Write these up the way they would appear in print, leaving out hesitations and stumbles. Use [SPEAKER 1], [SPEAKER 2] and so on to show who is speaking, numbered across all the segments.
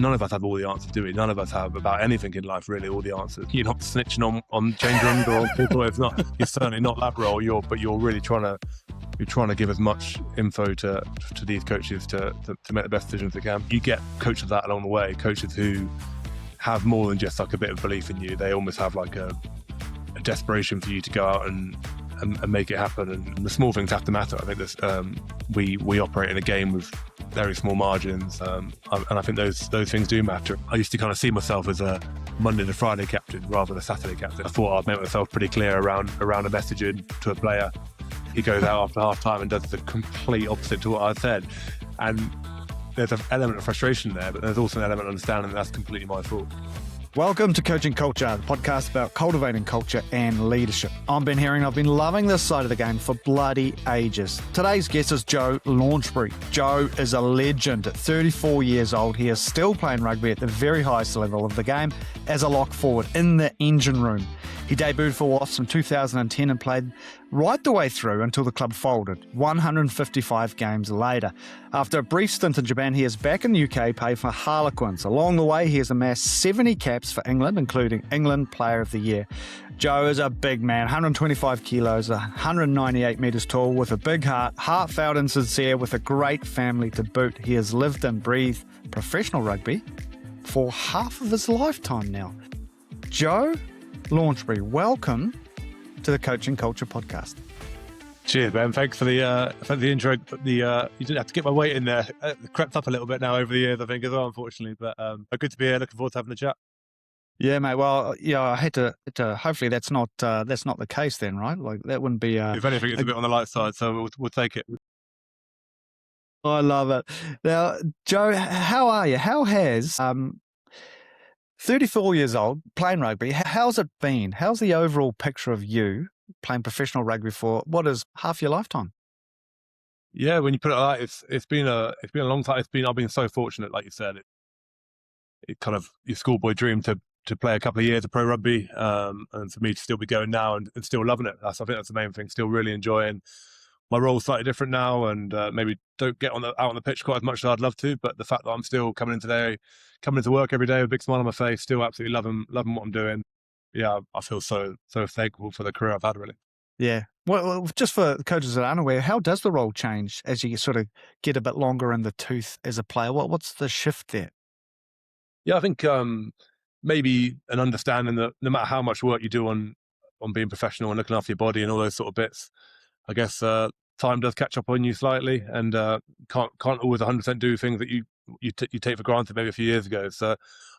[SPEAKER 1] None of us have all the answers, do we? None of us have about anything in life, really, all the answers. You're not snitching on change rooms or on people. It's not. You're certainly not that role. But you're really trying to give as much info to these coaches to make the best decisions they can. You get coaches that along the way, coaches who have more than just like a bit of belief in you. They almost have like a desperation for you to go out and make it happen. And the small things have to matter. I think this we operate in a game with very small margins, and I think those things do matter. I used to kind of see myself as a Monday to Friday captain rather than a Saturday captain. I thought I'd make myself pretty clear around a messaging to a player. He goes out after half time and does the complete opposite to what I said. And there's an element of frustration there, but there's also an element of understanding that that's completely my fault.
[SPEAKER 2] Welcome to Coaching Culture, the podcast about cultivating culture and leadership. I'm Ben Herring. I've been loving this side of the game for bloody ages. Today's guest is Joe Launchbury. Joe is a legend. At 34 years old, he is still playing rugby at the very highest level of the game as a lock forward in the engine room. He debuted for Wasps in 2010 and played right the way through until the club folded, 155 games later. After a brief stint in Japan, he is back in the UK playing for Harlequins. Along the way, he has amassed 70 caps for England, including England Player of the Year. Joe is a big man, 125 kilos, 198 metres tall, with a big heart, heartfelt and sincere, with a great family to boot. He has lived and breathed professional rugby for half of his lifetime now. Joe Launchbury, welcome to the Coaching Culture podcast.
[SPEAKER 1] Cheers, Ben. Thanks for the intro. You didn't have to get my weight in there. It crept up a little bit now over the years, I think, as well, unfortunately. But good to be here. Looking forward to having a chat.
[SPEAKER 2] Yeah, mate. Well, yeah, I had to. Hopefully, that's not the case then, right? Like that wouldn't be.
[SPEAKER 1] If anything, it's a bit on the light side, so we'll take it.
[SPEAKER 2] I love it. Now, Joe, how are you? How has 34 years old, playing rugby, how's it been? How's the overall picture of you playing professional rugby for what is half your lifetime?
[SPEAKER 1] Yeah, when you put it like that, it's been a long time. I've been so fortunate, like you said. It kind of your schoolboy dream to play a couple of years of pro rugby, and for me to still be going now and still loving it. I think that's the main thing. Still really enjoying. My role's slightly different now, and maybe don't get out on the pitch quite as much as I'd love to. But the fact that I'm still coming into work every day with a big smile on my face, still absolutely loving what I'm doing. Yeah, I feel so thankful for the career I've had, really.
[SPEAKER 2] Yeah. Well, just for coaches that aren't aware, how does the role change as you sort of get a bit longer in the tooth as a player? What's the shift there?
[SPEAKER 1] Yeah, I think maybe an understanding that no matter how much work you do on being professional and looking after your body and all those sort of bits, I guess time does catch up on you slightly, and can't always 100% do things that you take for granted maybe a few years ago. So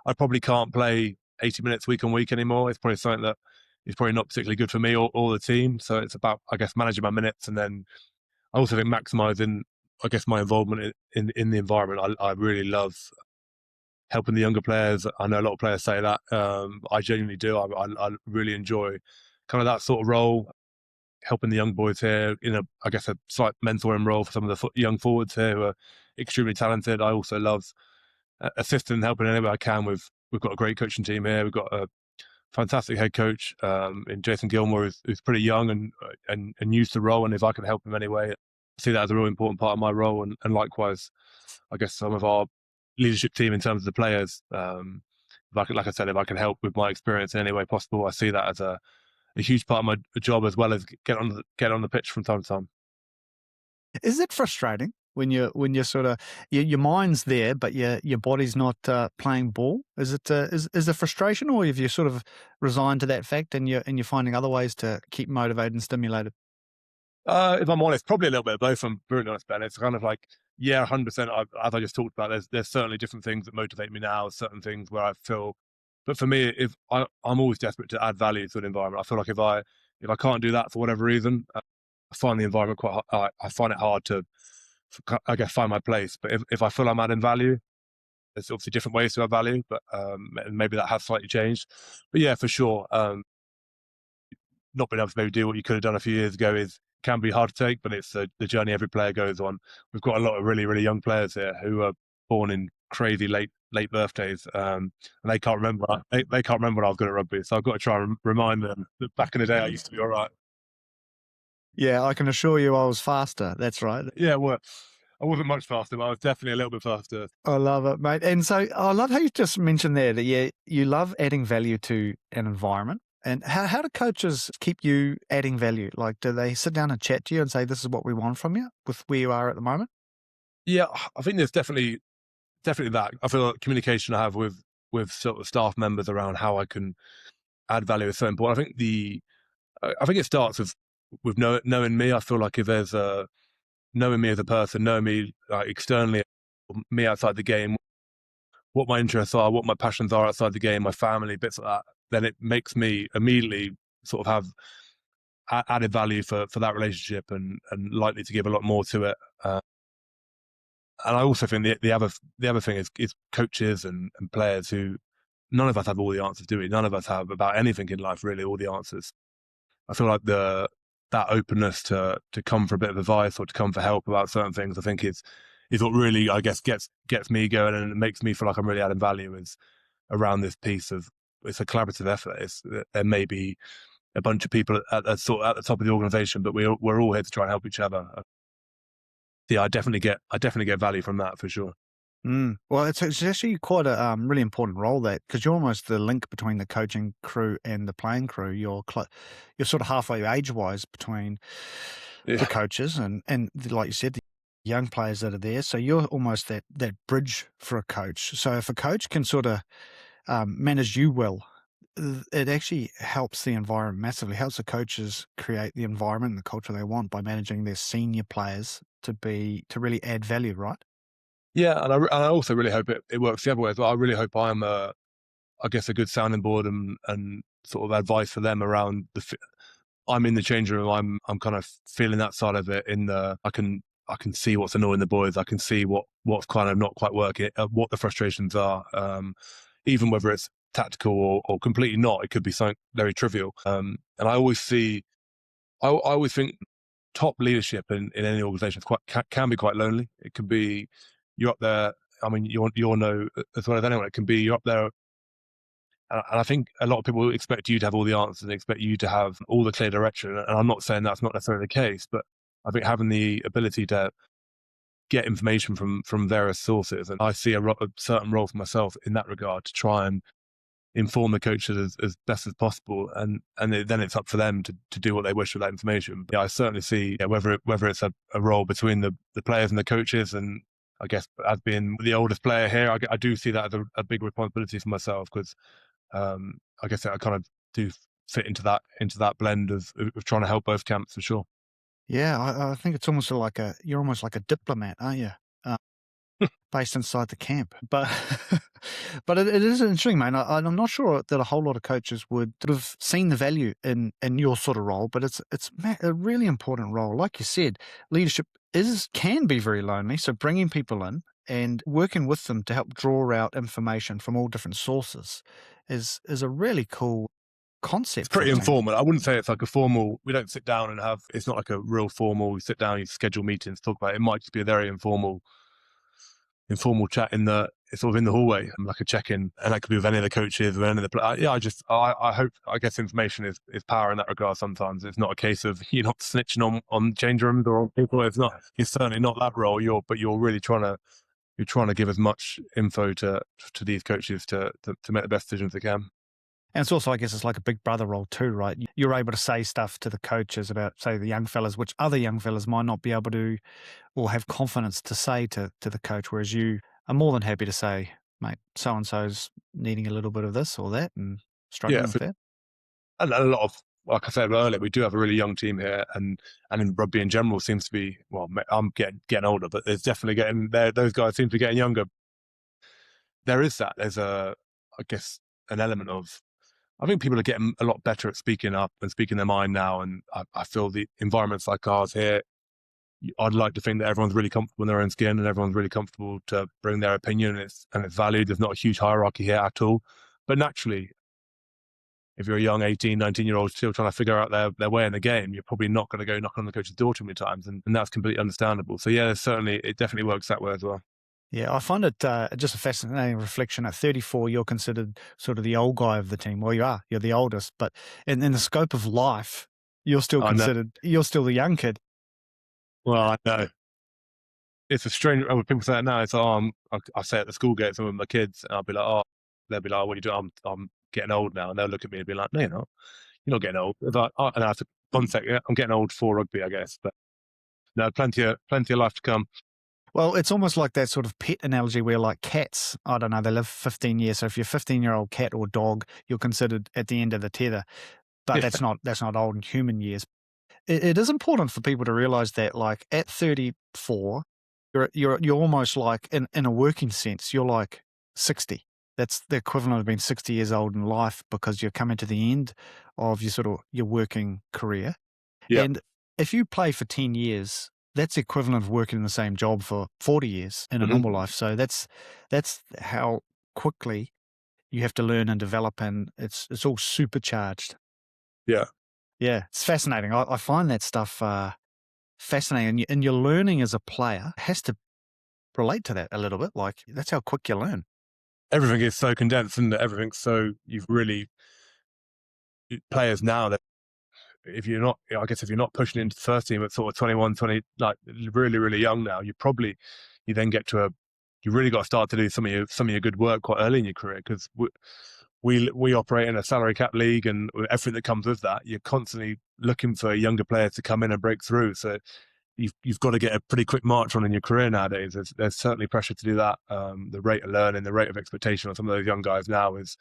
[SPEAKER 1] I probably can't play 80 minutes week on week anymore. It's probably something that is probably not particularly good for me or the team. So it's about, I guess, managing my minutes, and then I also think maximising, I guess, my involvement in the environment. I really love helping the younger players. I know a lot of players say that. I genuinely do. I really enjoy kind of that sort of role, helping the young boys here in a slight mentoring role for some of the young forwards here who are extremely talented. I also love assisting and helping any way I can we've got a great coaching team here. We've got a fantastic head coach in Jason Gilmore, who's pretty young and used to the role. And if I can help him anyway, I see that as a really important part of my role. And likewise, I guess some of our leadership team in terms of the players. If I can help with my experience in any way possible, I see that as a huge part of my job, as well as get on the pitch from time to time.
[SPEAKER 2] Is it frustrating when you're sort of your mind's there, but your body's not playing ball? Is it is there frustration, or have you sort of resigned to that fact and you're finding other ways to keep motivated and stimulated?
[SPEAKER 1] If I'm honest, probably a little bit of both. I'm brutally honest, Ben. It's kind of like, yeah, 100%. As I just talked about, there's certainly different things that motivate me now. Certain things where I feel. But for me, if I'm always desperate to add value to an environment. I feel like if I can't do that for whatever reason, I find the environment quite. I find it hard to, I guess, find my place. But if I feel I'm adding value, there's obviously different ways to add value. But and maybe that has slightly changed. But yeah, for sure, not being able to maybe do what you could have done a few years ago can be hard to take. But it's the journey every player goes on. We've got a lot of really, really young players here who are born in crazy late birthdays, and they can't remember. They can't remember when I was good at rugby. So I've got to try and remind them that back in the day I used to be all right.
[SPEAKER 2] Yeah, I can assure you I was faster. That's right.
[SPEAKER 1] Yeah, well, I wasn't much faster, but I was definitely a little bit faster.
[SPEAKER 2] I love it, mate. And so I love how you just mentioned there that you love adding value to an environment. And how do coaches keep you adding value? Like, do they sit down and chat to you and say, this is what we want from you with where you are at the moment?
[SPEAKER 1] Yeah, I think there's definitely that. I feel like communication I have with sort of staff members around how I can add value is so important. I think it starts with knowing me. I feel like if there's knowing me as a person, knowing me externally, me outside the game, what my interests are, what my passions are outside the game, my family, bits like that, then it makes me immediately sort of have added value for that relationship and likely to give a lot more to it. And I also think the other thing is coaches and players who none of us have all the answers, do we? None of us have about anything in life really all the answers. I feel like that openness to come for a bit of advice or to come for help about certain things, I think is what really, I guess, gets me going and it makes me feel like I'm really adding value is around this piece of it's a collaborative effort. There may be a bunch of people at the top of the organisation, but we're all here to try and help each other. Yeah, I definitely get value from that for sure.
[SPEAKER 2] Well, it's actually quite a really important role that because you're almost the link between the coaching crew and the playing crew. You're sort of halfway age wise between the coaches and like you said, the young players that are there. So you're almost that bridge for a coach. So if a coach can sort of manage you well, it actually helps the environment massively. Helps the coaches create the environment and the culture they want by managing their senior players to really add value, right?
[SPEAKER 1] Yeah, and I also really hope it works the other way as well. I really hope I'm I guess a good sounding board and sort of advice for them around I'm in the change room. I'm kind of feeling that side of it. I can see what's annoying the boys. I can see what's kind of not quite working. What the frustrations are, even whether it's tactical or completely not. It could be something very trivial. And I always think top leadership in any organisation can be quite lonely. It can be you're up there. I mean, you'll know as well as anyone. It can be you're up there. And I think a lot of people expect you to have all the answers and expect you to have all the clear direction. And I'm not saying that's not necessarily the case, but I think having the ability to get information from various sources, and I see a certain role for myself in that regard to try and inform the coaches as best as possible, and then it's up for them to do what they wish with that information. But yeah, I certainly see whether it's a role between the players and the coaches, and I guess as being the oldest player here, I do see that as a big responsibility for myself because I guess I kind of do fit into that blend of trying to help both camps for sure.
[SPEAKER 2] Yeah, I think it's almost like you're almost like a diplomat, aren't you? Based inside the camp, but but it is interesting, mate. I'm not sure that a whole lot of coaches would sort of seen the value in your sort of role, but it's a really important role. Like you said, leadership can be very lonely. So bringing people in and working with them to help draw out information from all different sources is a really cool concept.
[SPEAKER 1] It's pretty informal. I wouldn't say it's like a formal. We don't sit down and have. It's not like a real formal. We sit down, you schedule meetings, talk about it. It might just be a very informal chat in the hallway, like a check-in, and that could be with any of the coaches or any of the yeah. I hope. I guess information is power in that regard. Sometimes it's not a case of you're not snitching on change rooms or on people. It's not. It's certainly not that role. You're really trying to give as much info to these coaches to make the best decisions they can.
[SPEAKER 2] And it's also, I guess, it's like a big brother role too, right? You're able to say stuff to the coaches about, say, the young fellas, which other young fellas might not be able to or have confidence to say to the coach, whereas you are more than happy to say, mate, so-and-so's needing a little bit of this or that and struggling with that.
[SPEAKER 1] And a lot of, like I said earlier, we do have a really young team here, and in rugby in general seems to be, well, I'm getting older, but there's definitely getting there. Those guys seem to be getting younger. There is that. There's I guess, an element of, I think people are getting a lot better at speaking up and speaking their mind now. And I feel the environments like ours here, I'd like to think that everyone's really comfortable in their own skin and everyone's really comfortable to bring their opinion and it's valued. There's not a huge hierarchy here at all. But naturally, if you're a young 18, 19-year-old still trying to figure out their way in the game, you're probably not going to go knock on the coach's door too many times. And that's completely understandable. So yeah, it definitely works that way as well.
[SPEAKER 2] Yeah, I find it just a fascinating reflection. At 34, you're considered sort of the old guy of the team. Well, you're the oldest, but in the scope of life, you're still considered, you're still the young kid.
[SPEAKER 1] Well, I know. it's a strange. When people say it now, it's I say it at the school gate, some of my kids, and I'll be like, oh, they'll be like, what are you doing? I'm getting old now, and they'll look at me and be like, no, you're not. You're not getting old. It's like, oh, and I have to contact, yeah, I'm getting old for rugby, I guess, but no, plenty of life to come.
[SPEAKER 2] Well, it's almost like that sort of pet analogy where, like, cats, I don't know, they live 15 years. So if you're a 15-year-old cat or dog, you're considered at the end of the tether. But
[SPEAKER 1] Yeah.
[SPEAKER 2] that's not old in human years. It is important for people to realize that, like, at 34, you're almost like, in a working sense, you're like 60. That's the equivalent of being 60 years old in life, because you're coming to the end of your working career.
[SPEAKER 1] Yeah.
[SPEAKER 2] And if you play for 10 years, that's the equivalent of working in the same job for 40 years in a normal life. So that's how quickly you have to learn and develop, and it's all supercharged.
[SPEAKER 1] Yeah.
[SPEAKER 2] Yeah, it's fascinating. I find that stuff fascinating, and your learning as a player has to relate to that a little bit. Like, that's how quick you learn.
[SPEAKER 1] Everything is so condensed, and everything's so players now that if you're not pushing into the first team at sort of 21, 20, like really, really young now, you then get to you really got to start to do some of your good work quite early in your career, because we operate in a salary cap league, and everything that comes with that, you're constantly looking for younger players to come in and break through. So you've got to get a pretty quick march on in your career nowadays. There's certainly pressure to do that. The rate of learning, the rate of expectation on some of those young guys now is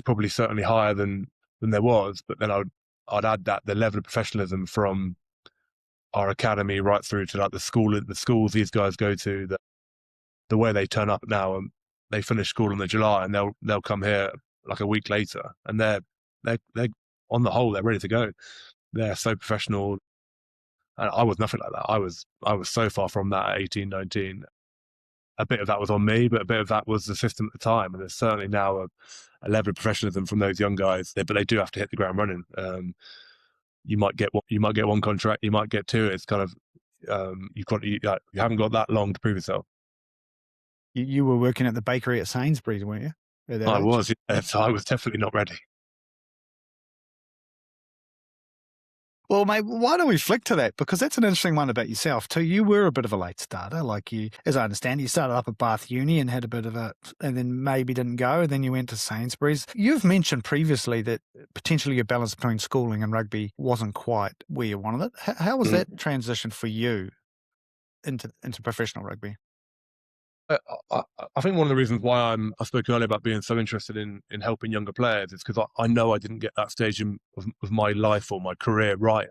[SPEAKER 1] probably certainly higher than there was. But then I'd add that the level of professionalism from our academy right through to like the schools these guys go to, the way they turn up now, and they finish school in July, and they'll come here like a week later, and they're on the whole, they're ready to go. They're so professional. And I was nothing like that. I was so far from that at 18, 19. A bit of that was on me, but a bit of that was the system at the time. And there's certainly now a level of professionalism from those young guys, but they do have to hit the ground running. You might get one contract, you might get two. It's kind of you haven't got that long to prove yourself.
[SPEAKER 2] You were working at the bakery at Sainsbury's, weren't you?
[SPEAKER 1] I was. Yeah, so I was definitely not ready.
[SPEAKER 2] Well, mate, why don't we flick to that? Because that's an interesting one about yourself too. You were a bit of a late starter. Like, you, as I understand, you started up at Bath Uni and had a bit of and then maybe didn't go, and then you went to Sainsbury's. You've mentioned previously that potentially your balance between schooling and rugby wasn't quite where you wanted it. How was that transition for you into professional rugby?
[SPEAKER 1] I think one of the reasons why I spoke earlier about being so interested in helping younger players is because I know I didn't get that stage of my life or my career right.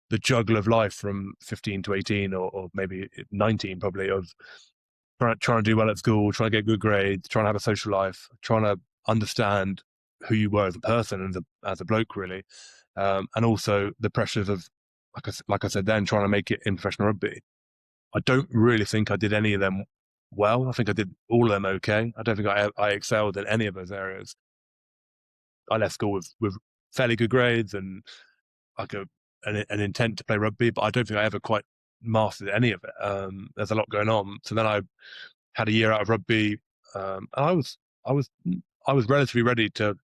[SPEAKER 1] The juggle of life from 15 to 18 or maybe 19 probably, of trying to do well at school, trying to get good grades, trying to have a social life, trying to understand who you were as a person and as a bloke, really. And also the pressures of, like I said then, trying to make it in professional rugby. I don't really think I did any of them well. I think I did all of them okay. I don't think I excelled in any of those areas. I left school with fairly good grades and like an intent to play rugby, but I don't think I ever quite mastered any of it. There's a lot going on. So then I had a year out of rugby, and I was relatively ready to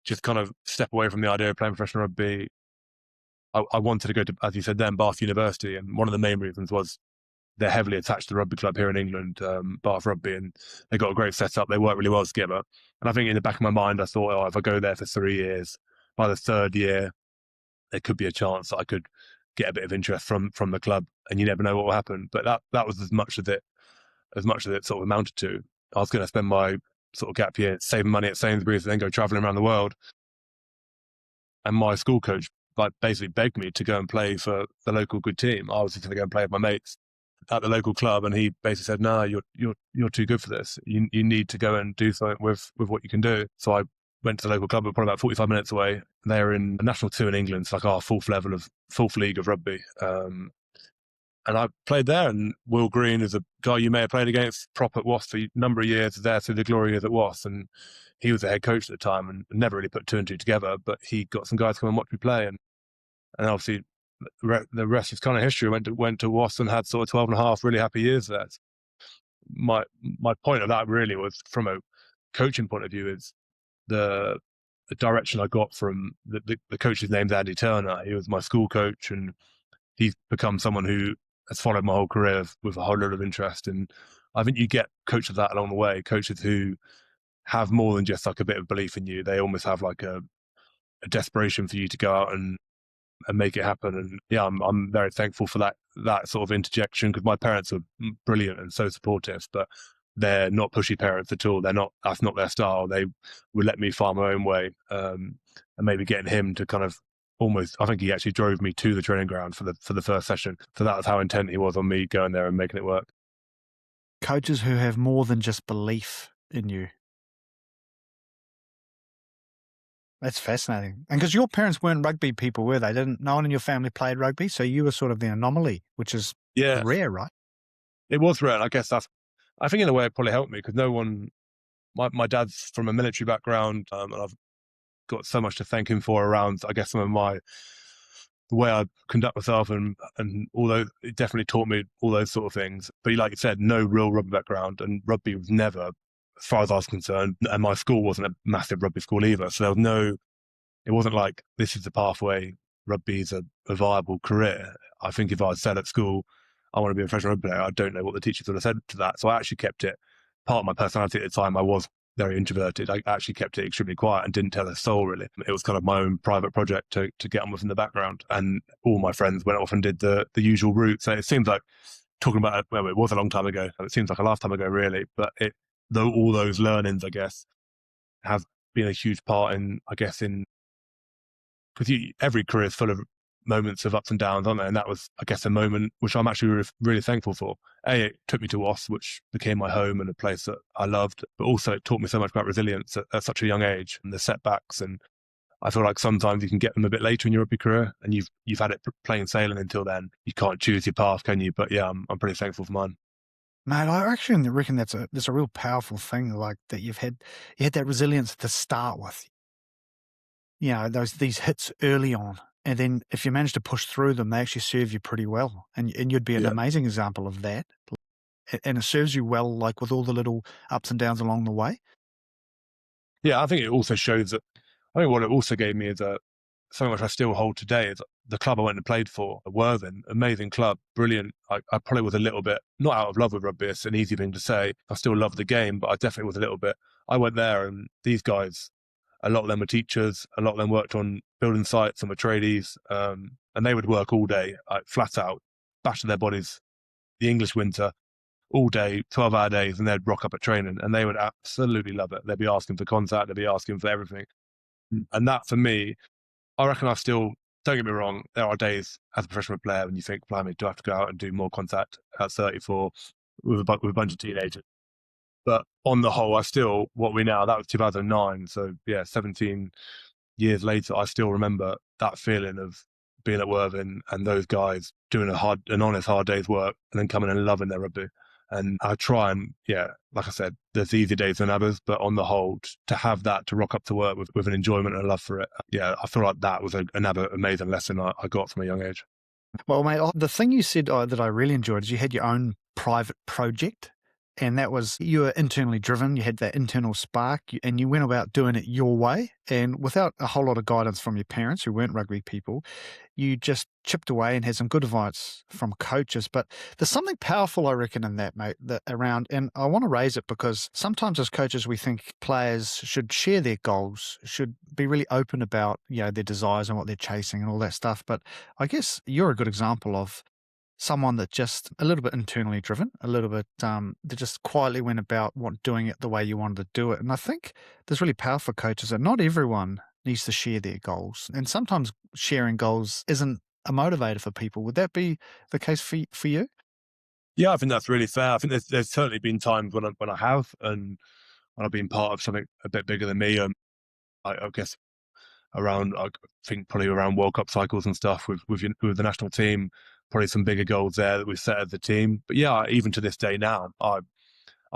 [SPEAKER 1] just kind of step away from the idea of playing professional rugby. I wanted to go to, as you said then, Bath University, and one of the main reasons was they're heavily attached to the rugby club here in England, Bath Rugby, and they got a great setup. They work really well together. And I think in the back of my mind, I thought, oh, if I go there for 3 years, by the third year, there could be a chance that I could get a bit of interest from the club, and you never know what will happen. But that was as much as it sort of amounted to. I was going to spend my sort of gap year saving money at Sainsbury's and then go traveling around the world. And my school coach basically begged me to go and play for the local good team. I was just going to go and play with my mates at the local club, and he basically said, "No, you're too good for this. You need to go and do something with what you can do." So I went to the local club, but probably about 45 minutes away. They're in a national two in England, it's like our fourth league of rugby. And I played there, and Will Green is a guy you may have played against, prop at Wasps for a number of years, there through the glory years at Wasps, and he was the head coach at the time and never really put two and two together, but he got some guys to come and watch me play, and obviously the rest is kind of history. Went to Wasps and had sort of 12 and a half really happy years there. My point of that really was, from a coaching point of view, is the direction I got from the coach's name's Andy Turner. He was my school coach, and he's become someone who has followed my whole career with a whole lot of interest. And I think you get coaches that along the way, coaches who have more than just like a bit of belief in you. They almost have like a desperation for you to go out and make it happen. And yeah, I'm very thankful for that sort of interjection, because my parents are brilliant and so supportive, but they're not pushy parents at all. That's not their style. They would let me find my own way. And maybe getting him to kind of almost, I think he actually drove me to the training ground for the first session. So that was how intent he was on me going there and making it work.
[SPEAKER 2] Coaches who have more than just belief in you. That's fascinating. And because your parents weren't rugby people, were they? No one in your family played rugby, so you were sort of the anomaly, which is rare, right?
[SPEAKER 1] It was rare. I guess I think in a way it probably helped me, because my dad's from a military background, and I've got so much to thank him for around, I guess, some of the way I conduct myself and although it definitely taught me all those sort of things. But like you said, no real rugby background, and rugby was never, as far as I was concerned, and my school wasn't a massive rugby school either. So it wasn't like this is the pathway, rugby is a viable career. I think if I had said at school, I want to be a professional rugby player, I don't know what the teachers would have said to that. So I actually kept it, part of my personality at the time, I was very introverted. I actually kept it extremely quiet and didn't tell a soul, really. It was kind of my own private project to get on with in the background. And all my friends went off and did the usual route. So it seems like, talking about it, well, it was a long time ago, and it seems like a lifetime ago, really. But though all those learnings, I guess, have been a huge part in, I guess, because every career is full of moments of ups and downs, aren't there? And that was, I guess, a moment which I'm actually really thankful for. It took me to WAS, which became my home and a place that I loved, but also it taught me so much about resilience at such a young age, and the setbacks. And I feel like sometimes you can get them a bit later in your rugby career, and you've had it plain sailing until then. You can't choose your path, can you? But yeah, I'm pretty thankful for mine.
[SPEAKER 2] Mate, I actually reckon that's a real powerful thing, like that you had that resilience to start with. You know, these hits early on, and then if you manage to push through them, they actually serve you pretty well, and you'd be an amazing example of that. And it serves you well, like with all the little ups and downs along the way.
[SPEAKER 1] Yeah, I think it also shows that. I think what it also gave me is something which I still hold today is the club I went and played for, Worthing, amazing club, brilliant. I probably was a little bit, not out of love with rugby, it's an easy thing to say. I still love the game, but I definitely was a little bit. I went there and these guys, a lot of them were teachers, a lot of them worked on building sites and were tradies, and they would work all day, flat out, bashing their bodies, the English winter, all day, 12-hour days, and they'd rock up at training, and they would absolutely love it. They'd be asking for contact, they'd be asking for everything. And that, for me, I reckon don't get me wrong, there are days as a professional player when you think, blimey, do I have to go out and do more contact at 34 with a bunch of teenagers? But on the whole, that was 2009. So yeah, 17 years later, I still remember that feeling of being at Worthing and those guys doing an honest, hard day's work and then coming and loving their rugby. And I try and, like I said, there's easier days than others, but on the whole, to have that, to rock up to work with an enjoyment and a love for it, I feel like that was another amazing lesson I got from a young age.
[SPEAKER 2] Well, mate, the thing you said that I really enjoyed is you had your own private project, and that was you were internally driven, you had that internal spark, and you went about doing it your way, and without a whole lot of guidance from your parents who weren't rugby people, you just chipped away and had some good advice from coaches. But there's something powerful, I reckon, in that, mate, and I want to raise it because sometimes as coaches we think players should share their goals, should be really open about their desires and what they're chasing and all that stuff. But I guess you're a good example of someone that just a little bit internally driven, a little bit that just quietly went about doing it the way you wanted to do it. And I think there's really powerful coaches that not everyone needs to share their goals. And sometimes sharing goals isn't a motivator for people. Would that be the case for you?
[SPEAKER 1] Yeah, I think that's really fair. I think there's certainly been times when I have, and when I've been part of something a bit bigger than me. I guess I think probably around World Cup cycles and stuff with the national team, probably some bigger goals there that we've set as the team. But yeah, even to this day now, I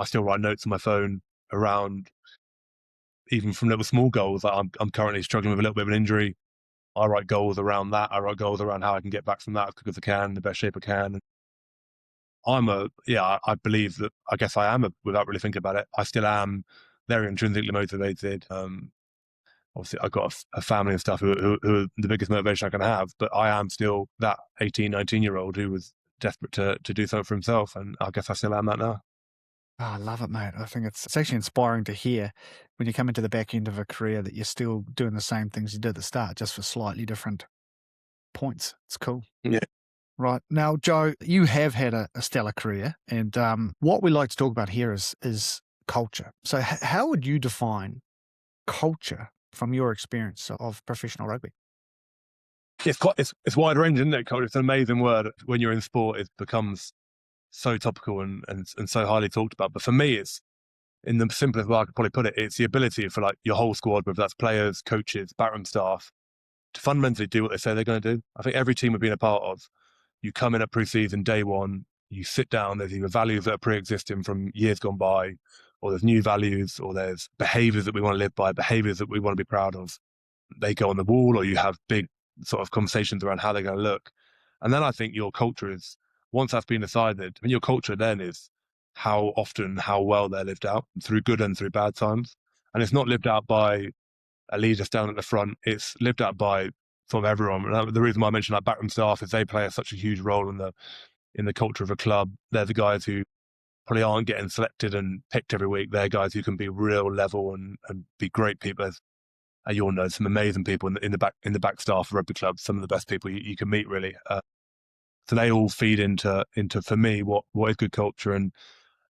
[SPEAKER 1] still write notes on my phone around, even from little small goals. Like I'm currently struggling with a little bit of an injury. I write goals around that. I write goals around how I can get back from that as quick as I can, the best shape I can. I believe that, I guess I am, without really thinking about it, I still am very intrinsically motivated. Obviously, I've got a family and stuff who are the biggest motivation I can have, but I am still that 18, 19-year-old who was desperate to do something for himself. And I guess I still am that now.
[SPEAKER 2] Oh, I love it, mate. I think it's actually inspiring to hear when you come into the back end of a career that you're still doing the same things you did at the start, just for slightly different points. It's cool.
[SPEAKER 1] Yeah.
[SPEAKER 2] Right. Now, Joe, you have had a stellar career, and what we like to talk about here is culture. So how would you define culture from your experience of professional rugby?
[SPEAKER 1] It's wide ranging, isn't it, culture? It's an amazing word. When you're in sport, it becomes so topical and so highly talked about. But for me, it's, in the simplest way I could probably put it, it's the ability for like your whole squad, whether that's players, coaches, backroom staff, to fundamentally do what they say they're going to do. I think every team we've been a part of, you come in at pre-season day one, you sit down, there's either values that are pre-existing from years gone by, or there's new values, or there's behaviours that we want to live by, behaviours that we want to be proud of. They go on the wall, or you have big sort of conversations around how they're going to look. And then I think your culture is, once that's been decided, and your culture then is how often, how well they're lived out through good and through bad times. And it's not lived out by a leader down at the front. It's lived out by sort of everyone. And the reason why I mentioned like backroom staff is they play such a huge role in the culture of a club. They're the guys who probably aren't getting selected and picked every week. They're guys who can be real level and be great people. As you'll know, some amazing people in the back staff of rugby clubs, some of the best people you can meet, really. So they all feed into for me what is good culture, and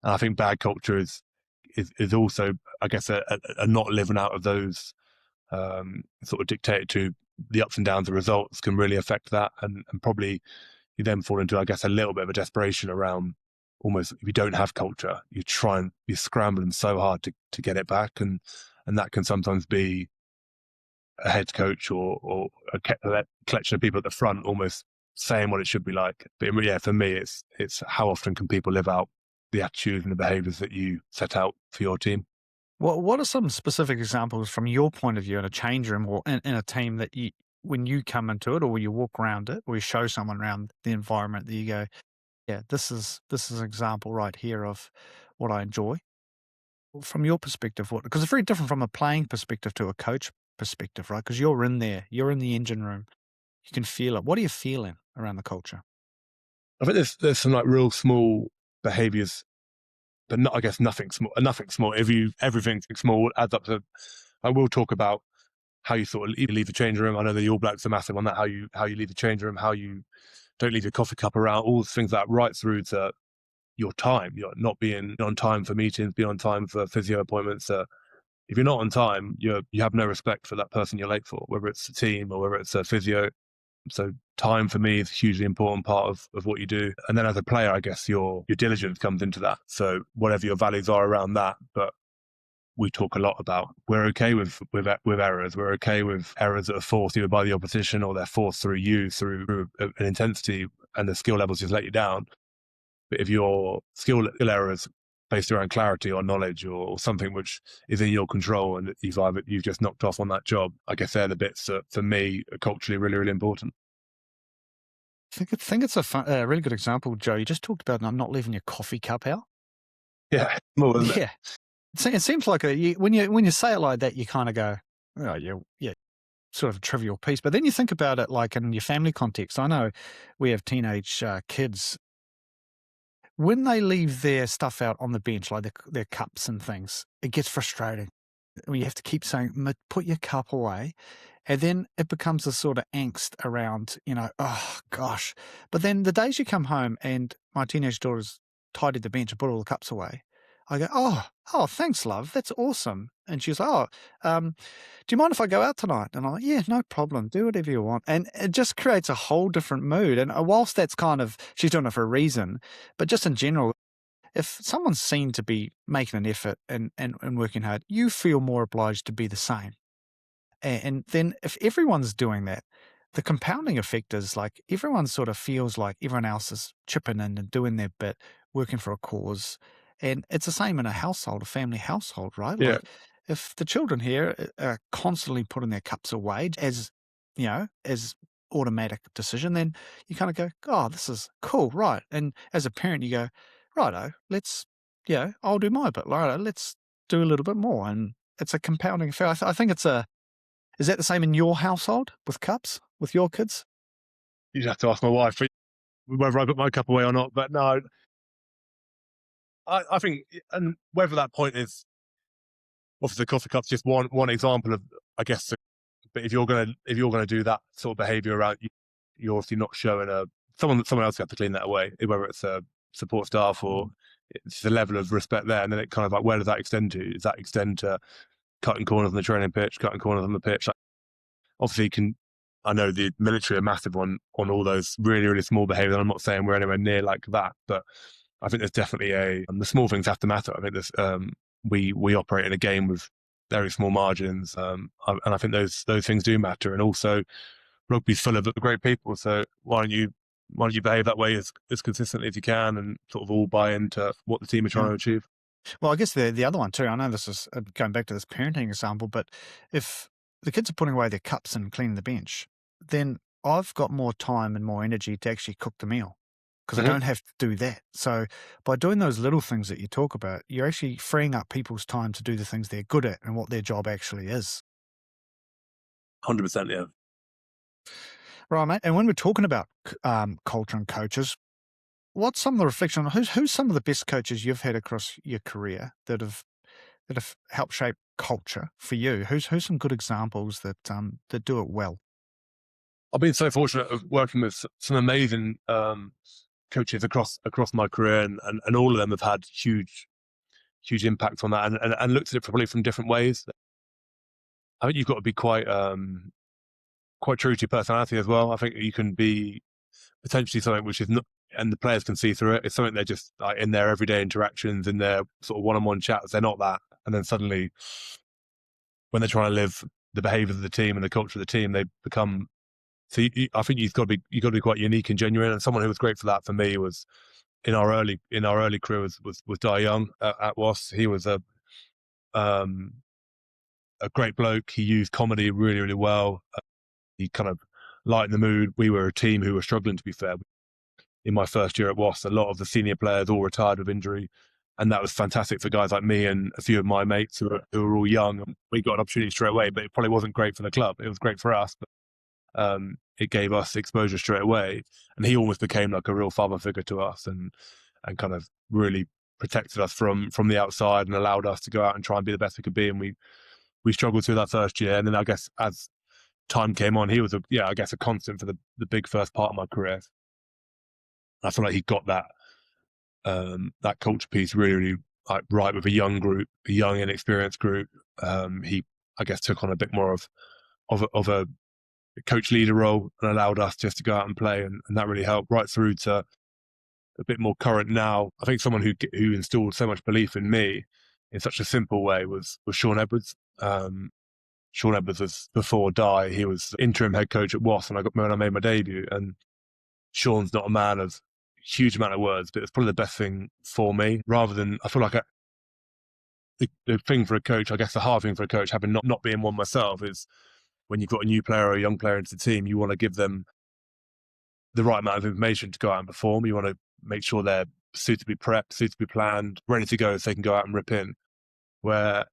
[SPEAKER 1] I think bad culture is also, I guess, a not living out of those sort of dictated to the ups and downs of results can really affect that, and probably you then fall into, I guess, a little bit of a desperation around, almost, if you don't have culture, you're scrambling so hard to get it back, and that can sometimes be a head coach or a collection of people at the front almost saying what it should be like. But yeah, for me, it's how often can people live out the attitudes and the behaviours that you set out for your team.
[SPEAKER 2] What are some specific examples from your point of view in a change room or in a team that you, when you come into it or you walk around it or you show someone around the environment that you go, yeah, this is an example right here of what I enjoy? From your perspective, because it's very different from a playing perspective to a coach perspective, right? Because you're in there, you're in the engine room, you can feel it. What are you feeling around the culture?
[SPEAKER 1] I think there's some like real small behaviours, but not, I guess, nothing small. Everything small adds up to. I will talk about how you sort of leave the change room. I know the All Blacks are massive on that. How you leave the change room, how you don't leave your coffee cup around, all things like that, right through to your time. You're not being on time for meetings, being on time for physio appointments. If you're not on time, you have no respect for that person you're late for, whether it's a team or whether it's a physio. So time for me is a hugely important part of what you do. And then as a player, I guess your diligence comes into that. So whatever your values are around that, but we talk a lot about, we're okay with errors. We're okay with errors that are forced either by the opposition or they're forced through you, through an intensity, and the skill levels just let you down. But if your skill errors based around clarity or knowledge or something which is in your control and you've just knocked off on that job, I guess they're the bits that for me are culturally really, really important.
[SPEAKER 2] I think it's a really good example, Joe. You just talked about not leaving your coffee cup out.
[SPEAKER 1] Yeah, more than
[SPEAKER 2] yeah. It seems like when you say it like that, you kind of go, oh, yeah, sort of a trivial piece. But then you think about it like in your family context. I know we have teenage kids. When they leave their stuff out on the bench, like their cups and things, it gets frustrating. You have to keep saying, put your cup away. And then it becomes a sort of angst around, oh, gosh. But then the days you come home and my teenage daughter's tidied the bench and put all the cups away, I go, oh, thanks, love. That's awesome. And she's like, do you mind if I go out tonight? And I'm like, yeah, no problem. Do whatever you want. And it just creates a whole different mood. And whilst that's kind of, she's doing it for a reason, but just in general, if someone's seen to be making an effort and working hard, you feel more obliged to be the same. And then if everyone's doing that, the compounding effect is like everyone sort of feels like everyone else is chipping in and doing their bit, working for a cause. And it's the same in a household, a family household, right?
[SPEAKER 1] Yeah.
[SPEAKER 2] Like if the children here are constantly putting their cups away as automatic decision, then you kind of go, oh, this is cool, right? And as a parent, you go, righto, let's, I'll do my bit, righto, let's do a little bit more. And it's a compounding effect. I think is that the same in your household with cups, with your kids?
[SPEAKER 1] You'd have to ask my wife. whether I put my cup away or not. But no, I think, and whether that point is obviously the coffee cup's just one example of, I guess. But if you're gonna do that sort of behaviour around you, you're obviously not showing someone else has to clean that away, whether it's a support staff or it's the level of respect there. And then it kind of like, where does that extend to? Does that extend to cutting corners on the training pitch, cutting corners on the pitch? Like, obviously, I know the military are massive on all those really, really small behaviours. I'm not saying we're anywhere near like that, but I think there's definitely the small things have to matter. I think we operate in a game with very small margins, and I think those things do matter. And also, rugby's full of great people, so why don't you behave that way as consistently as you can, and sort of all buy into what the team are trying to achieve.
[SPEAKER 2] Well, I guess the other one too, I know this is going back to this parenting example, but if the kids are putting away their cups and cleaning the bench, then I've got more time and more energy to actually cook the meal because I don't have to do that. So by doing those little things that you talk about, you're actually freeing up people's time to do the things they're good at and what their job actually is.
[SPEAKER 1] 100%, yeah.
[SPEAKER 2] Right, mate. And when we're talking about culture and coaches, what's some of the reflection on who's some of the best coaches you've had across your career that have helped shape culture for you? Who's some good examples that do it well?
[SPEAKER 1] I've been so fortunate of working with some amazing coaches across my career, and all of them have had huge impact on that, and looked at it probably from different ways. I think you've got to be quite true to your personality as well. I think you can be potentially something which is not, and the players can see through it. It's something they're just like in their everyday interactions, in their sort of one-on-one chats, they're not that. And then suddenly, when they're trying to live the behaviours of the team and the culture of the team, they become. So I think you've got to be quite unique and genuine. And someone who was great for that for me was in our early career was Di Young at WAS. He was a great bloke. He used comedy really, really well. He kind of lightened the mood. We were a team who were struggling, to be fair. In my first year at WAS, a lot of the senior players all retired with injury, and that was fantastic for guys like me and a few of my mates who were all young. We got an opportunity straight away, but it probably wasn't great for the club. It was great for us, but it gave us exposure straight away. And he almost became like a real father figure to us, and kind of really protected us from the outside and allowed us to go out and try and be the best we could be. And we struggled through that first year, and then I guess as time came on, he was a constant for the big first part of my career. I feel like he got that culture piece really, really like right with a young group, a young inexperienced group. He, I guess, took on a bit more of a coach leader role and allowed us just to go out and play, and that really helped right through to a bit more current now. I think someone who installed so much belief in me in such a simple way was Sean Edwards. Sean Edwards was before Di. He was interim head coach at WAS when I made my debut, and Sean's not a man of huge amount of words, but it's probably the best thing for me. Rather than, I feel like the thing for a coach, I guess the hard thing for a coach, having not being one myself, is when you've got a new player or a young player into the team, you want to give them the right amount of information to go out and perform. You want to make sure they're suitably prepped, suitably planned, ready to go so they can go out and rip in. Where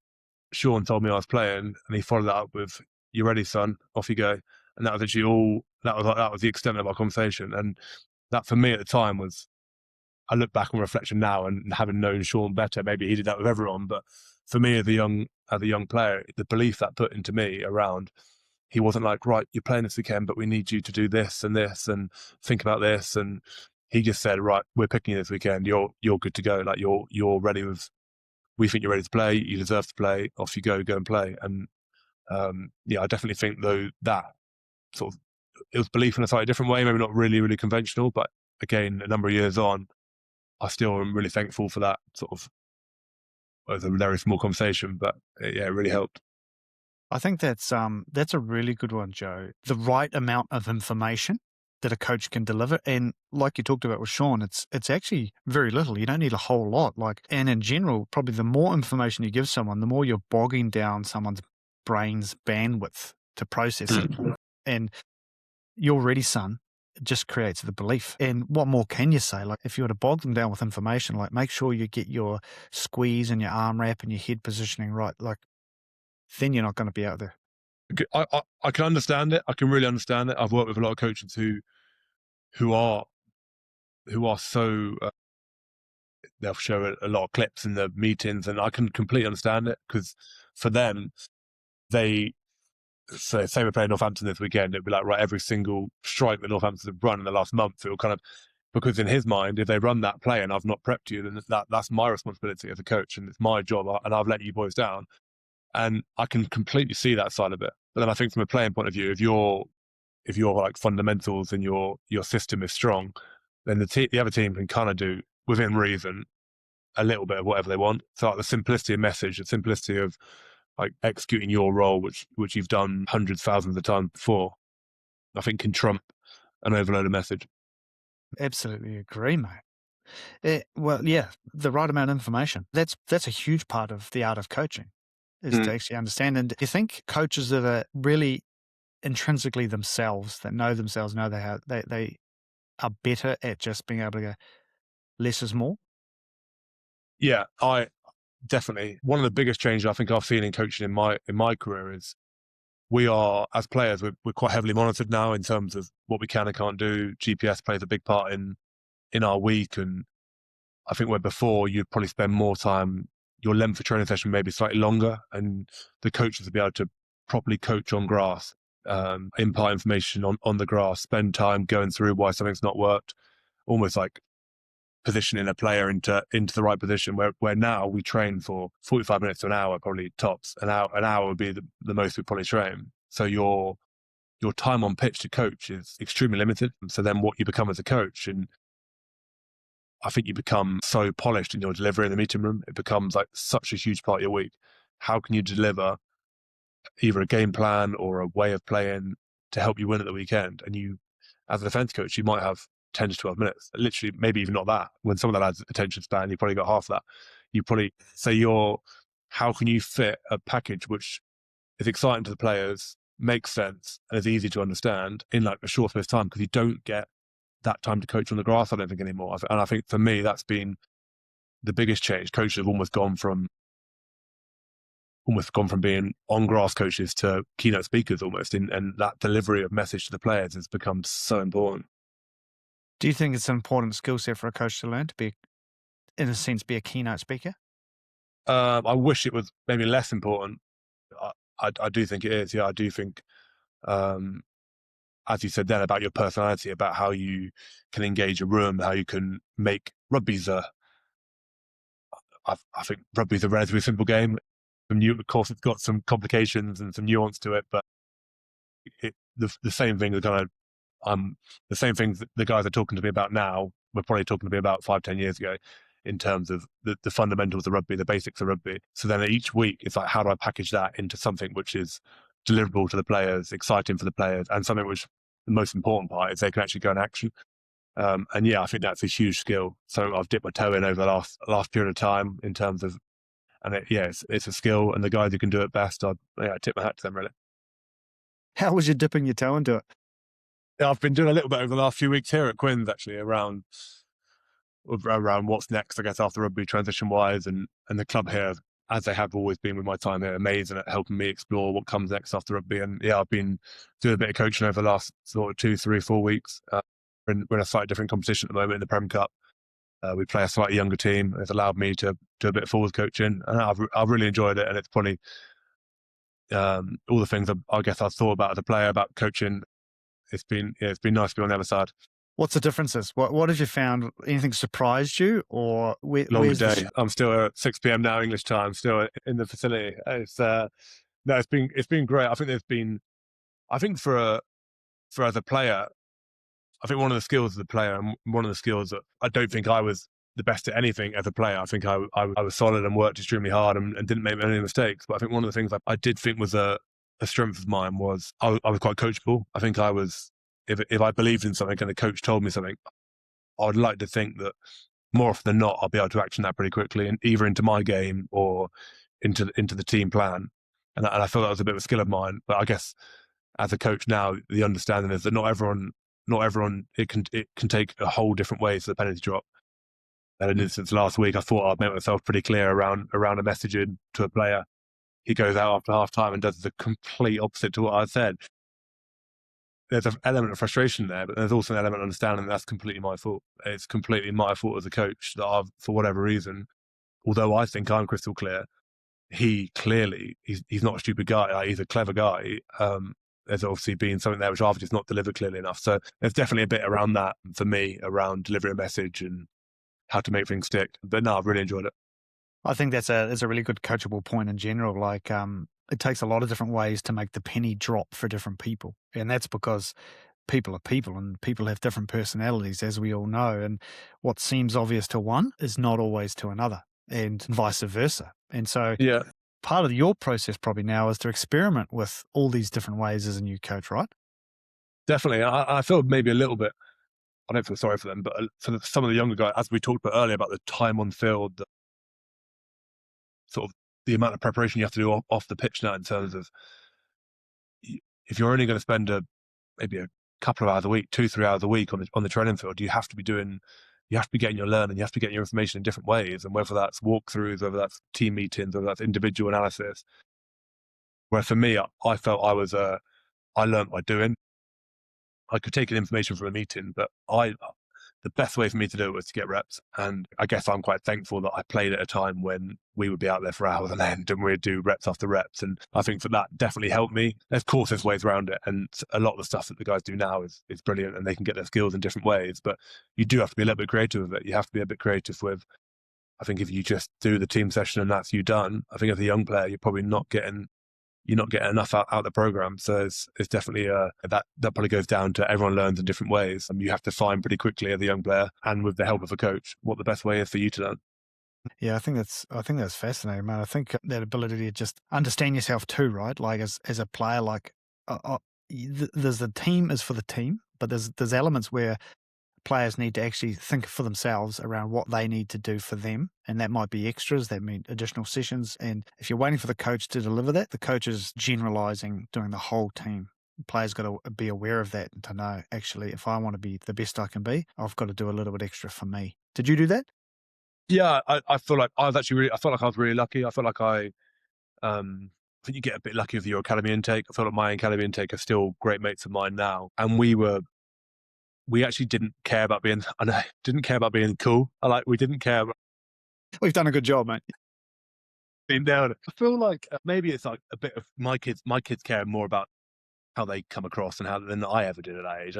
[SPEAKER 1] Sean told me I was playing, and he followed that up with, "You ready, son? Off you go." And that was actually all. That was the extent of our conversation. And that for me at the time was, I look back on reflection now and having known Sean better, maybe he did that with everyone, but for me as a young player, the belief that put into me around, he wasn't like, "Right, you're playing this weekend, but we need you to do this and this and think about this." And he just said, "Right, we're picking you this weekend. You're good to go. Like you're ready with. We think you're ready to play. You deserve to play. Off you go and play." And I definitely think though that sort of, it was belief in a slightly different way, maybe not really, really conventional, but again, a number of years on, I still am really thankful for that sort of. It was a very small conversation, but it really helped.
[SPEAKER 2] I think that's a really good one, Joe. The right amount of information that a coach can deliver, and like you talked about with Sean, it's actually very little. You don't need a whole lot. And in general, probably the more information you give someone, the more you're bogging down someone's brain's bandwidth to process it. And "You're ready, son," it just creates the belief. And what more can you say? Like, if you were to bog them down with information, like make sure you get your squeeze and your arm wrap and your head positioning right, like then you're not going to be out there.
[SPEAKER 1] I can understand it. I can really understand it. I've worked with a lot of coaches who are who are so they'll show a lot of clips in the meetings, and I can completely understand it, because for them, they so say we're playing Northampton this weekend, it'd be like, right, every single strike that Northampton have run in the last month, it'll kind of, because in his mind, if they run that play and I've not prepped you, then that's my responsibility as a coach, and it's my job, and I've let you boys down. And I can completely see that side of it. But then I think from a playing point of view, if your like fundamentals and your system is strong, then the other team can kind of do, within reason, a little bit of whatever they want. So like the simplicity of message, the simplicity of like executing your role, which you've done hundreds, thousands of times before, I think can trump an overloaded message.
[SPEAKER 2] Absolutely agree, mate. Well, yeah, the right amount of information. That's a huge part of the art of coaching, is to actually understand. And you think coaches that are really intrinsically themselves, that know themselves, know they are better at just being able to go, less is more?
[SPEAKER 1] Yeah, I definitely. One of the biggest changes I think I've seen in coaching in my career is we are, as players, we're quite heavily monitored now in terms of what we can and can't do. GPS plays a big part in our week, and I think where before you'd probably spend more time, your length of training session may be slightly longer, and the coaches will be able to properly coach on grass, impart information on the grass, spend time going through why something's not worked, almost like positioning a player into the right position, where now we train for 45 minutes to an hour, probably tops. An hour would be the most we probably train. So your time on pitch to coach is extremely limited. So then what you become as a coach, and I think you become so polished in your delivery in the meeting room, it becomes like such a huge part of your week. How can you deliver either a game plan or a way of playing to help you win at the weekend? And you, as a defence coach, you might have 10 to 12 minutes, literally, maybe even not that. When some of the lads' attention span, you probably got half that. You probably, so how can you fit a package which is exciting to the players, makes sense, and is easy to understand in like a short space of time, because you don't get that time to coach on the grass, I don't think, anymore. And I think for me, that's been the biggest change. Coaches have almost gone from being on grass coaches to keynote speakers almost, and that delivery of message to the players has become so important.
[SPEAKER 2] Do you think it's an important skill set for a coach to learn, to be, in a sense, be a keynote speaker?
[SPEAKER 1] I wish it was maybe less important. I do think it is. Yeah, I do think, as you said then, about your personality, about how you can engage a room, how you can make rugby's I think rugby's a relatively simple game. Of course, it's got some complications and some nuance to it, but the same thing that kind of the same things that the guys are talking to me about now were probably talking to me about 5-10 years ago, in terms of the fundamentals of rugby, the basics of rugby. So then each week, it's like, how do I package that into something which is deliverable to the players, exciting for the players, and something which the most important part is they can actually go in action. And yeah, I think that's a huge skill. So I've dipped my toe in over the last period of time in terms of, and it's a skill, and the guys who can do it best, I tip my hat to them, really.
[SPEAKER 2] How was you dipping your toe into it?
[SPEAKER 1] Yeah, I've been doing a little bit over the last few weeks here at Quins, actually, around what's next, I guess, after rugby, transition-wise, and the club here, as they have always been with my time here, amazing at helping me explore what comes next after rugby. And yeah, I've been doing a bit of coaching over the last sort of 2, 3, 4 weeks. We're in a slightly different competition at the moment in the Prem Cup. We play a slightly younger team. It's allowed me to do a bit of forwards coaching, and I've really enjoyed it. And it's probably all the things I guess I've thought about as a player, about coaching. It's been nice to be on the other side.
[SPEAKER 2] What's the differences? What have you found? Anything surprised you, or
[SPEAKER 1] Longer day? I'm still at 6 p.m. now, English time, still in the facility. It's been great. I think for as a player, I think one of the skills of the player, and one of the skills that I don't think I was the best at anything as a player. I think I was solid and worked extremely hard and didn't make many mistakes. But I think one of the things I did think was a strength of mine was I was quite coachable. I think I was, if I believed in something and the coach told me something, I would like to think that more often than not, I'll be able to action that pretty quickly, and either into my game or into the team plan. And I feel that was a bit of a skill of mine. But I guess as a coach now, the understanding is that not everyone, it can take a whole different way for the penalty drop. And an instance last week, I thought I'd made myself pretty clear around a messaging to a player. He goes out after half time and does the complete opposite to what I said. there's an element of frustration there, but there's also an element of understanding that's completely my fault. It's completely my fault as a coach that I've, for whatever reason, although I think I'm crystal clear, he clearly, he's not a stupid guy. Like, he's a clever guy. There's obviously been something there which I've just not delivered clearly enough. So there's definitely a bit around that for me, around delivering a message and how to make things stick. But no, I've really enjoyed it.
[SPEAKER 2] I think that's a really good coachable point in general. Like, it takes a lot of different ways to make the penny drop for different people. And that's because people are people and people have different personalities, as we all know. And what seems obvious to one is not always to another, and vice versa. And so
[SPEAKER 1] Yeah,
[SPEAKER 2] part of your process probably now is to experiment with all these different ways as a new coach, right?
[SPEAKER 1] definitely. I feel maybe a little bit, I don't feel sorry for them, but for some of the younger guys, as we talked about earlier about the time on field, the sort of the amount of preparation you have to do off the pitch now in terms of, if you're only going to spend maybe a couple of hours a week, 2-3 hours a week on the training field, you have to be getting your learning, you have to be getting your information in different ways, and whether that's walkthroughs, whether that's team meetings, whether that's individual analysis. Where for me, I felt I learned by doing. I could take in information from a meeting, but the best way for me to do it was to get reps. And I guess I'm quite thankful that I played at a time when we would be out there for hours on end and we'd do reps after reps. And I think that definitely helped me. Of course, there's ways around it. And a lot of the stuff that the guys do now is brilliant, and they can get their skills in different ways. But you do have to be a little bit creative with it. You have to be a bit creative with, I think if you just do the team session and that's you done, I think as a young player, you're probably not getting enough out of the program. So it's definitely that probably goes down to everyone learns in different ways. You have to find pretty quickly as a young player, and with the help of a coach, what the best way is for you to learn.
[SPEAKER 2] Yeah, I think that's fascinating, man. I think that ability to just understand yourself too, right? Like as a player, like there's the team is for the team, but there's elements where players need to actually think for themselves around what they need to do for them. And that might be extras, that mean additional sessions. And if you're waiting for the coach to deliver that, the coach is generalizing doing the whole team. The players got to be aware of that and to know, actually, if I want to be the best I can be, I've got to do a little bit extra for me. Did you do that?
[SPEAKER 1] Yeah, I feel like I felt like I was really lucky. I feel like I think you get a bit lucky with your academy intake. I feel like my academy intake are still great mates of mine now. And we actually didn't care about being cool. We didn't care about
[SPEAKER 2] We've done a good job, mate.
[SPEAKER 1] being down. I feel like maybe it's like a bit of my kids care more about how they come across than I ever did at that age.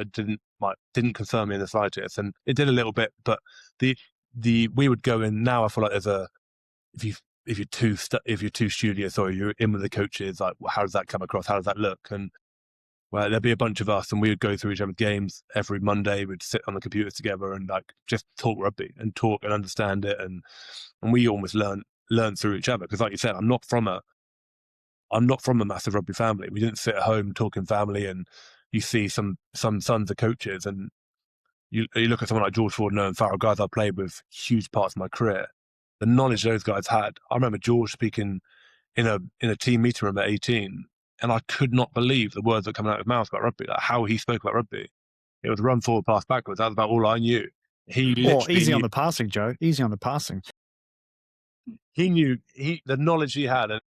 [SPEAKER 1] Didn't concern me in the slightest, and it did a little bit. But we would go in now. I feel like if you're too studious or you're in with the coaches, like how does that come across? How does that look? And well, there'd be a bunch of us, and we would go through each other's games every Monday. We'd sit on the computers together and just talk rugby and talk and understand it, and we almost learn through each other. Because, like you said, I'm not from a massive rugby family. We didn't sit at home talking family, and you see some sons of coaches, and you look at someone like George Ford and Farrell, guys I played with huge parts of my career. The knowledge those guys had. I remember George speaking in a team meeting room at 18. And I could not believe the words that were coming out of his mouth about rugby, like how he spoke about rugby. It was run forward, pass backwards. That was about all I knew.
[SPEAKER 2] Easy on the passing, Joe. Easy on the passing.
[SPEAKER 1] He knew the knowledge he had, and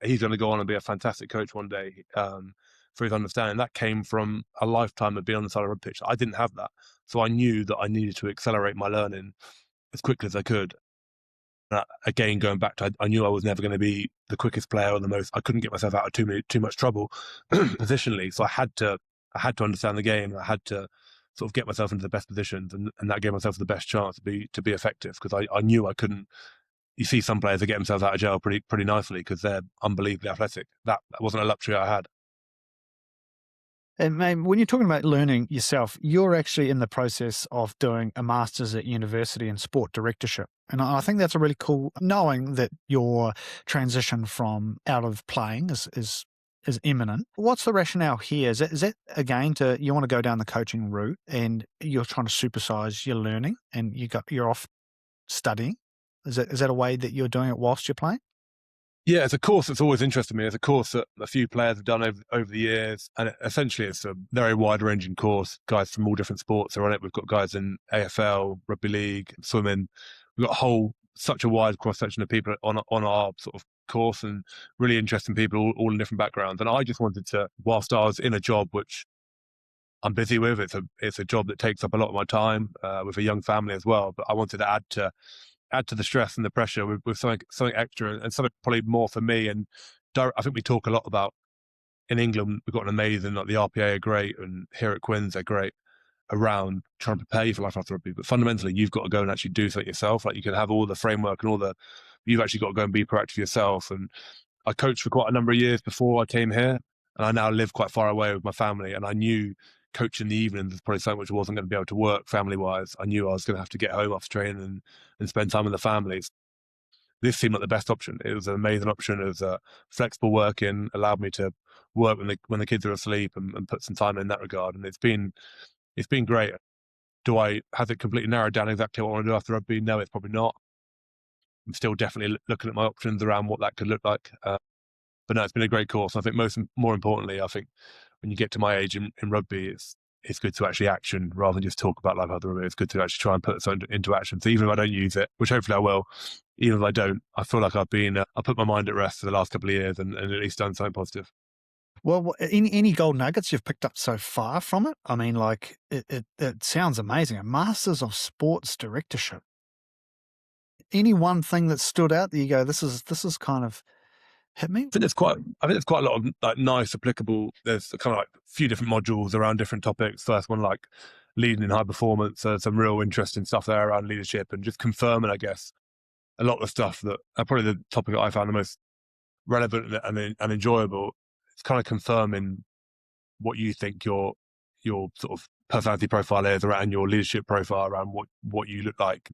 [SPEAKER 1] he's going to go on and be a fantastic coach one day for his understanding. That came from a lifetime of being on the side of a pitch. I didn't have that. So I knew that I needed to accelerate my learning as quickly as I could. Again, going back to, I knew I was never going to be the quickest player or the most. I couldn't get myself out of too much trouble positionally. So I had to understand the game. I had to sort of get myself into the best positions, and that gave myself the best chance to be effective, because I knew I couldn't. You see some players that get themselves out of jail pretty nicely because they're unbelievably athletic. That wasn't a luxury I had.
[SPEAKER 2] And mate, when you're talking about learning yourself, you're actually in the process of doing a master's at university in sport directorship. And I think that's a really cool, knowing that your transition from out of playing is imminent. What's the rationale here? Is that again you want to go down the coaching route and you're trying to supersize your learning and you're off studying? Is that a way that you're doing it whilst you're playing?
[SPEAKER 1] Yeah, it's a course that's always interested me. It's a course that a few players have done over the years. And essentially, it's a very wide-ranging course. Guys from all different sports are on it. We've got guys in AFL, rugby league, swimming. We've got such a wide cross-section of people on our sort of course, and really interesting people all in different backgrounds. And I just wanted to, whilst I was in a job which I'm busy with. It's a job that takes up a lot of my time with a young family as well. But I wanted to add to the stress and the pressure with something extra and something probably more for me. And I think we talk a lot about in England. We've got an amazing, like the RPA are great, and here at Quins they're great around trying to prepare you for life after rugby. But fundamentally, you've got to go and actually do something yourself. Like you can have all the framework and you've actually got to go and be proactive yourself. And I coached for quite a number of years before I came here, and I now live quite far away with my family. And I knew coaching the evenings was probably something which I wasn't going to be able to work family-wise. I knew I was going to have to get home after training and spend time with the families. This seemed like the best option. It was an amazing option. It was flexible working, allowed me to work when the kids are asleep and put some time in that regard. And it's been great. Has it completely narrowed down exactly what I want to do after rugby? No, it's probably not. I'm still definitely looking at my options around what that could look like. But no, it's been a great course. I think more importantly, I think when you get to my age in rugby, it's good to actually action rather than just talk about life after rugby. It's good to actually try and put something into action. So even if I don't use it, which hopefully I will, even if I don't, I feel like I put my mind at rest for the last couple of years and at least done something positive.
[SPEAKER 2] Well, any gold nuggets you've picked up so far from it? I mean, like it sounds amazing. A Masters of Sports Directorship. Any one thing that stood out that you go, this is kind of hit me?
[SPEAKER 1] I think there's quite a lot of like nice applicable. There's kind of like a few different modules around different topics. First one like leading in high performance. Some real interesting stuff there around leadership and just confirming, I guess, a lot of the stuff that probably the topic that I found the most relevant and enjoyable. It's kind of confirming what you think your sort of personality profile is around your leadership profile around what you look like.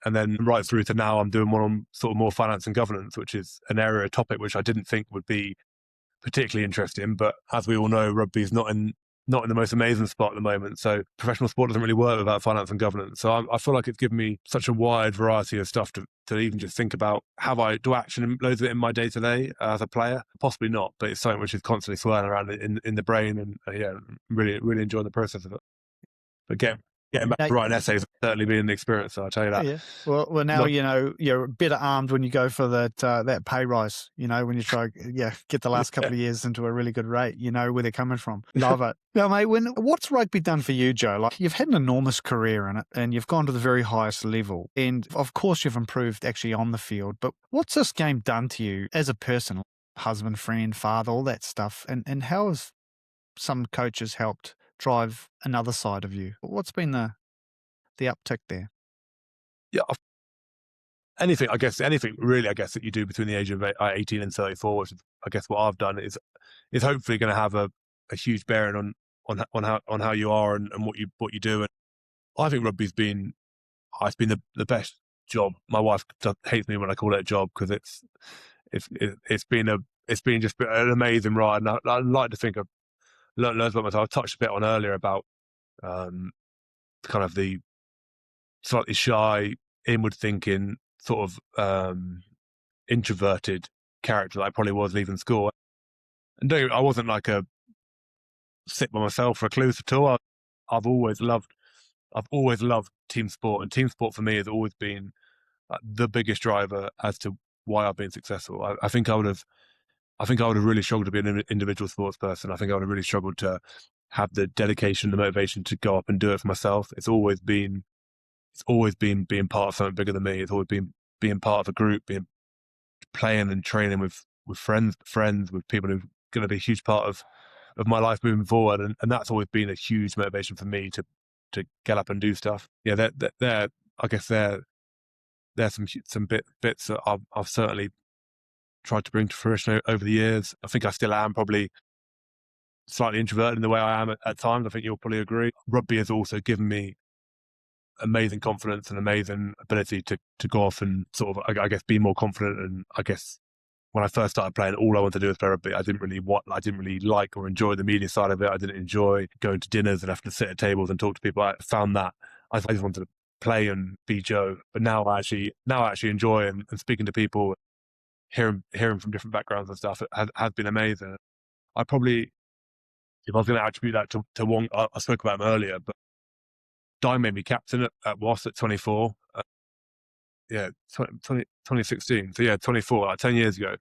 [SPEAKER 1] And then right through to now, I'm doing one on sort of more finance and governance, which is an area, a topic which I didn't think would be particularly interesting. But as we all know, rugby is not in the most amazing spot at the moment. So professional sport doesn't really work without finance and governance. So I feel like it's given me such a wide variety of stuff to even just think about. Have I do action loads of it in my day to day as a player? Possibly not, but it's something which is constantly swirling around in the brain, and really really enjoying the process of it. But getting back to writing essays has certainly been an experience, so I'll tell you that.
[SPEAKER 2] Yeah. Well, now you're better armed when you go for that pay rise. When you try, get the last couple of years into a really good rate. You know where they're coming from. Love it. Now, mate, what's rugby done for you, Joe? Like you've had an enormous career in it, and you've gone to the very highest level, and of course you've improved actually on the field. But what's this game done to you as a person, husband, friend, father, all that stuff, and how has some coaches helped drive another side of you? What's been the uptick there?
[SPEAKER 1] Yeah, anything really, I guess, that you do between the age of 18 and 34, which is, I guess, what I've done is hopefully going to have a huge bearing on how you are and what you do. And I think rugby's been the best job. My wife hates me when I call it a job because it's been just an amazing ride. And I like to think I've learned about myself. I touched a bit on earlier about kind of the slightly shy, inward thinking, sort of introverted character that I probably was leaving school. And I wasn't like a sit by myself recluse at all. I've always loved team sport, and team sport for me has always been the biggest driver as to why I've been successful. I think I would have really struggled to be an individual sports person. I think I would have really struggled to have the dedication, the motivation to go up and do it for myself. It's always been being part of something bigger than me. It's always been being part of a group, playing and training with friends, with people who are going to be a huge part of my life moving forward. And that's always been a huge motivation for me to get up and do stuff. Yeah, I guess there's some bits that I've certainly tried to bring to fruition over the years. I think I still am probably slightly introverted in the way I am at times. I think you'll probably agree. Rugby has also given me amazing confidence and amazing ability to go off and sort of, I guess, be more confident. And I guess when I first started playing, all I wanted to do was play rugby. I didn't really like or enjoy the media side of it. I didn't enjoy going to dinners and having to sit at tables and talk to people. I found that I just wanted to play and be Joe. But now I actually enjoy and speaking to people, hearing from different backgrounds and stuff, it has been amazing. I probably, if I was going to attribute that to one, I spoke about him earlier, but Di made me captain at Wasps at 24. 2016. So 24, like 10 years ago.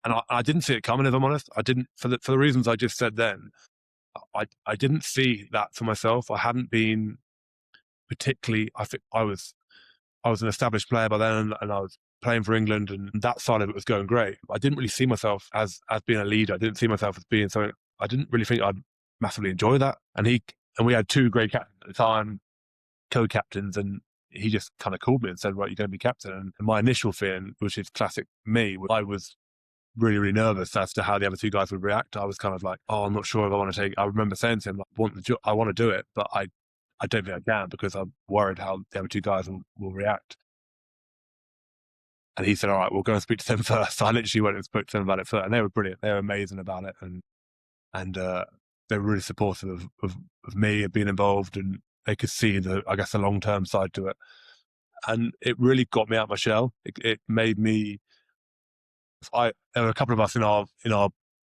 [SPEAKER 1] And I didn't see it coming, if I'm honest. I didn't, for the reasons I just said then. I didn't see that for myself. I hadn't been particularly. I think I was an established player by then, and I was playing for England, and that side of it was going great. I didn't really see myself as being a leader. I didn't see myself as being something. I didn't really think I'd massively enjoy that. And we had two great captains at the time, co-captains, and he just kind of called me and said, "Right, you're going to be captain." And my initial feeling, which is classic me, I was really, really nervous as to how the other two guys would react. I was kind of like, "Oh, I'm not sure if I want to take." I remember saying to him, I want to do it, but I don't think I can because I'm worried how the other two guys will react." And he said, "All right, we'll go and speak to them first." So I literally went and spoke to them about it first, and they were brilliant. They were amazing about it, and they were really supportive of me and being involved, and they could see the long term side to it, and it really got me out of my shell. It made me. There were a couple of us in our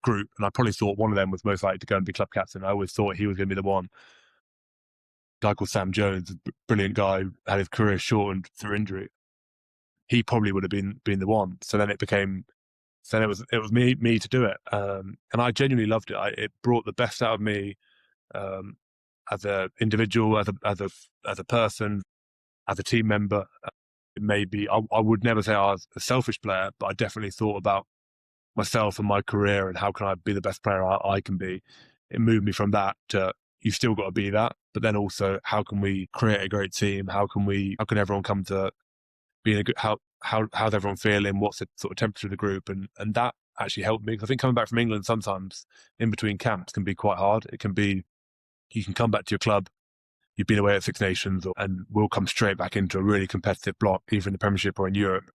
[SPEAKER 1] group, and I probably thought one of them was most likely to go and be club captain. I always thought he was going to be the one. A guy called Sam Jones, a brilliant guy, had his career shortened through injury. He probably would have been the one. So then it was me to do it, and I genuinely loved it. It brought the best out of me, as an individual, as a person, as a team member. Maybe I would never say I was a selfish player, but I definitely thought about myself and my career and how can I be the best player I can be. It moved me from that to you've still got to be that, but then also how can we create a great team? How can everyone come to being a good, how's everyone feeling? What's the sort of temperature of the group? And that actually helped me, because I think coming back from England sometimes in between camps can be quite hard. It can be, you can come back to your club, you've been away at Six Nations, and we'll come straight back into a really competitive block, either in the Premiership or in Europe.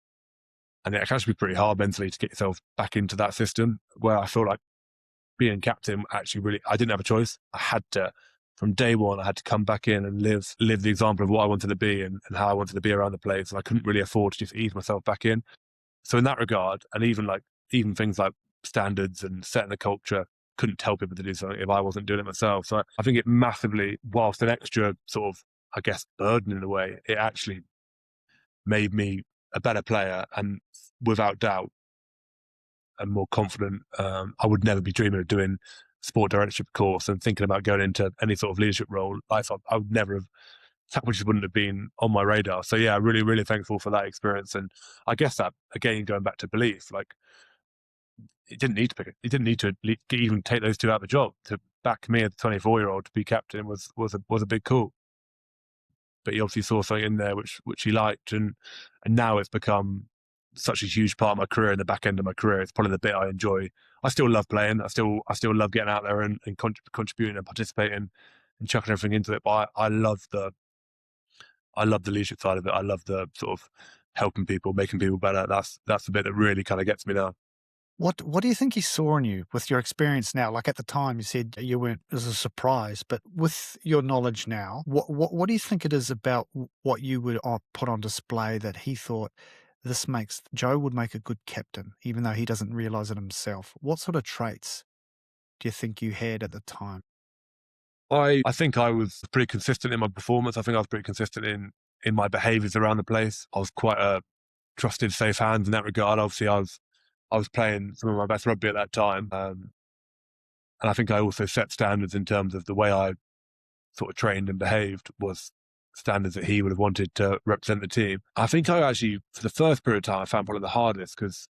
[SPEAKER 1] And it can actually be pretty hard mentally to get yourself back into that system, where I feel like being captain actually really, I didn't have a choice. I had to, from day one, I had to come back in and live the example of what I wanted to be and how I wanted to be around the place. And I couldn't really afford to just ease myself back in. So in that regard, and even things like standards and setting the culture, couldn't tell people to do something if I wasn't doing it myself. So I think it massively, whilst an extra sort of, I guess, burden in a way, it actually made me a better player, and without doubt, and more confident. I would never be dreaming of doing sport directorship course and thinking about going into any sort of leadership role. I would never have, that just wouldn't have been on my radar. So yeah, really, really thankful for that experience. And I guess that, again, going back to belief, like, it didn't need to pick it. It didn't need to even take those two out of the job. To back me as a 24-year-old to be captain was a big call. But he obviously saw something in there which he liked, and now it's become such a huge part of my career. In the back end of my career, it's probably the bit I enjoy. I still love playing. I still love getting out there and contributing and participating and chucking everything into it. But I love the leadership side of it. I love the sort of helping people, making people better. That's the bit that really kind of gets me now.
[SPEAKER 2] What do you think he saw in you with your experience now? Like, at the time you said you weren't, it was a surprise, but with your knowledge now, what do you think it is about what you would put on display that he thought Joe would make a good captain, even though he doesn't realise it himself? What sort of traits do you think you had at the time?
[SPEAKER 1] I think I was pretty consistent in my performance. I think I was pretty consistent in my behaviours around the place. I was quite a trusted, safe hands in that regard. Obviously, I was playing some of my best rugby at that time. And I think I also set standards in terms of the way I sort of trained and behaved was standards that he would have wanted to represent the team. I think I actually, for the first period of time, I found probably the hardest, because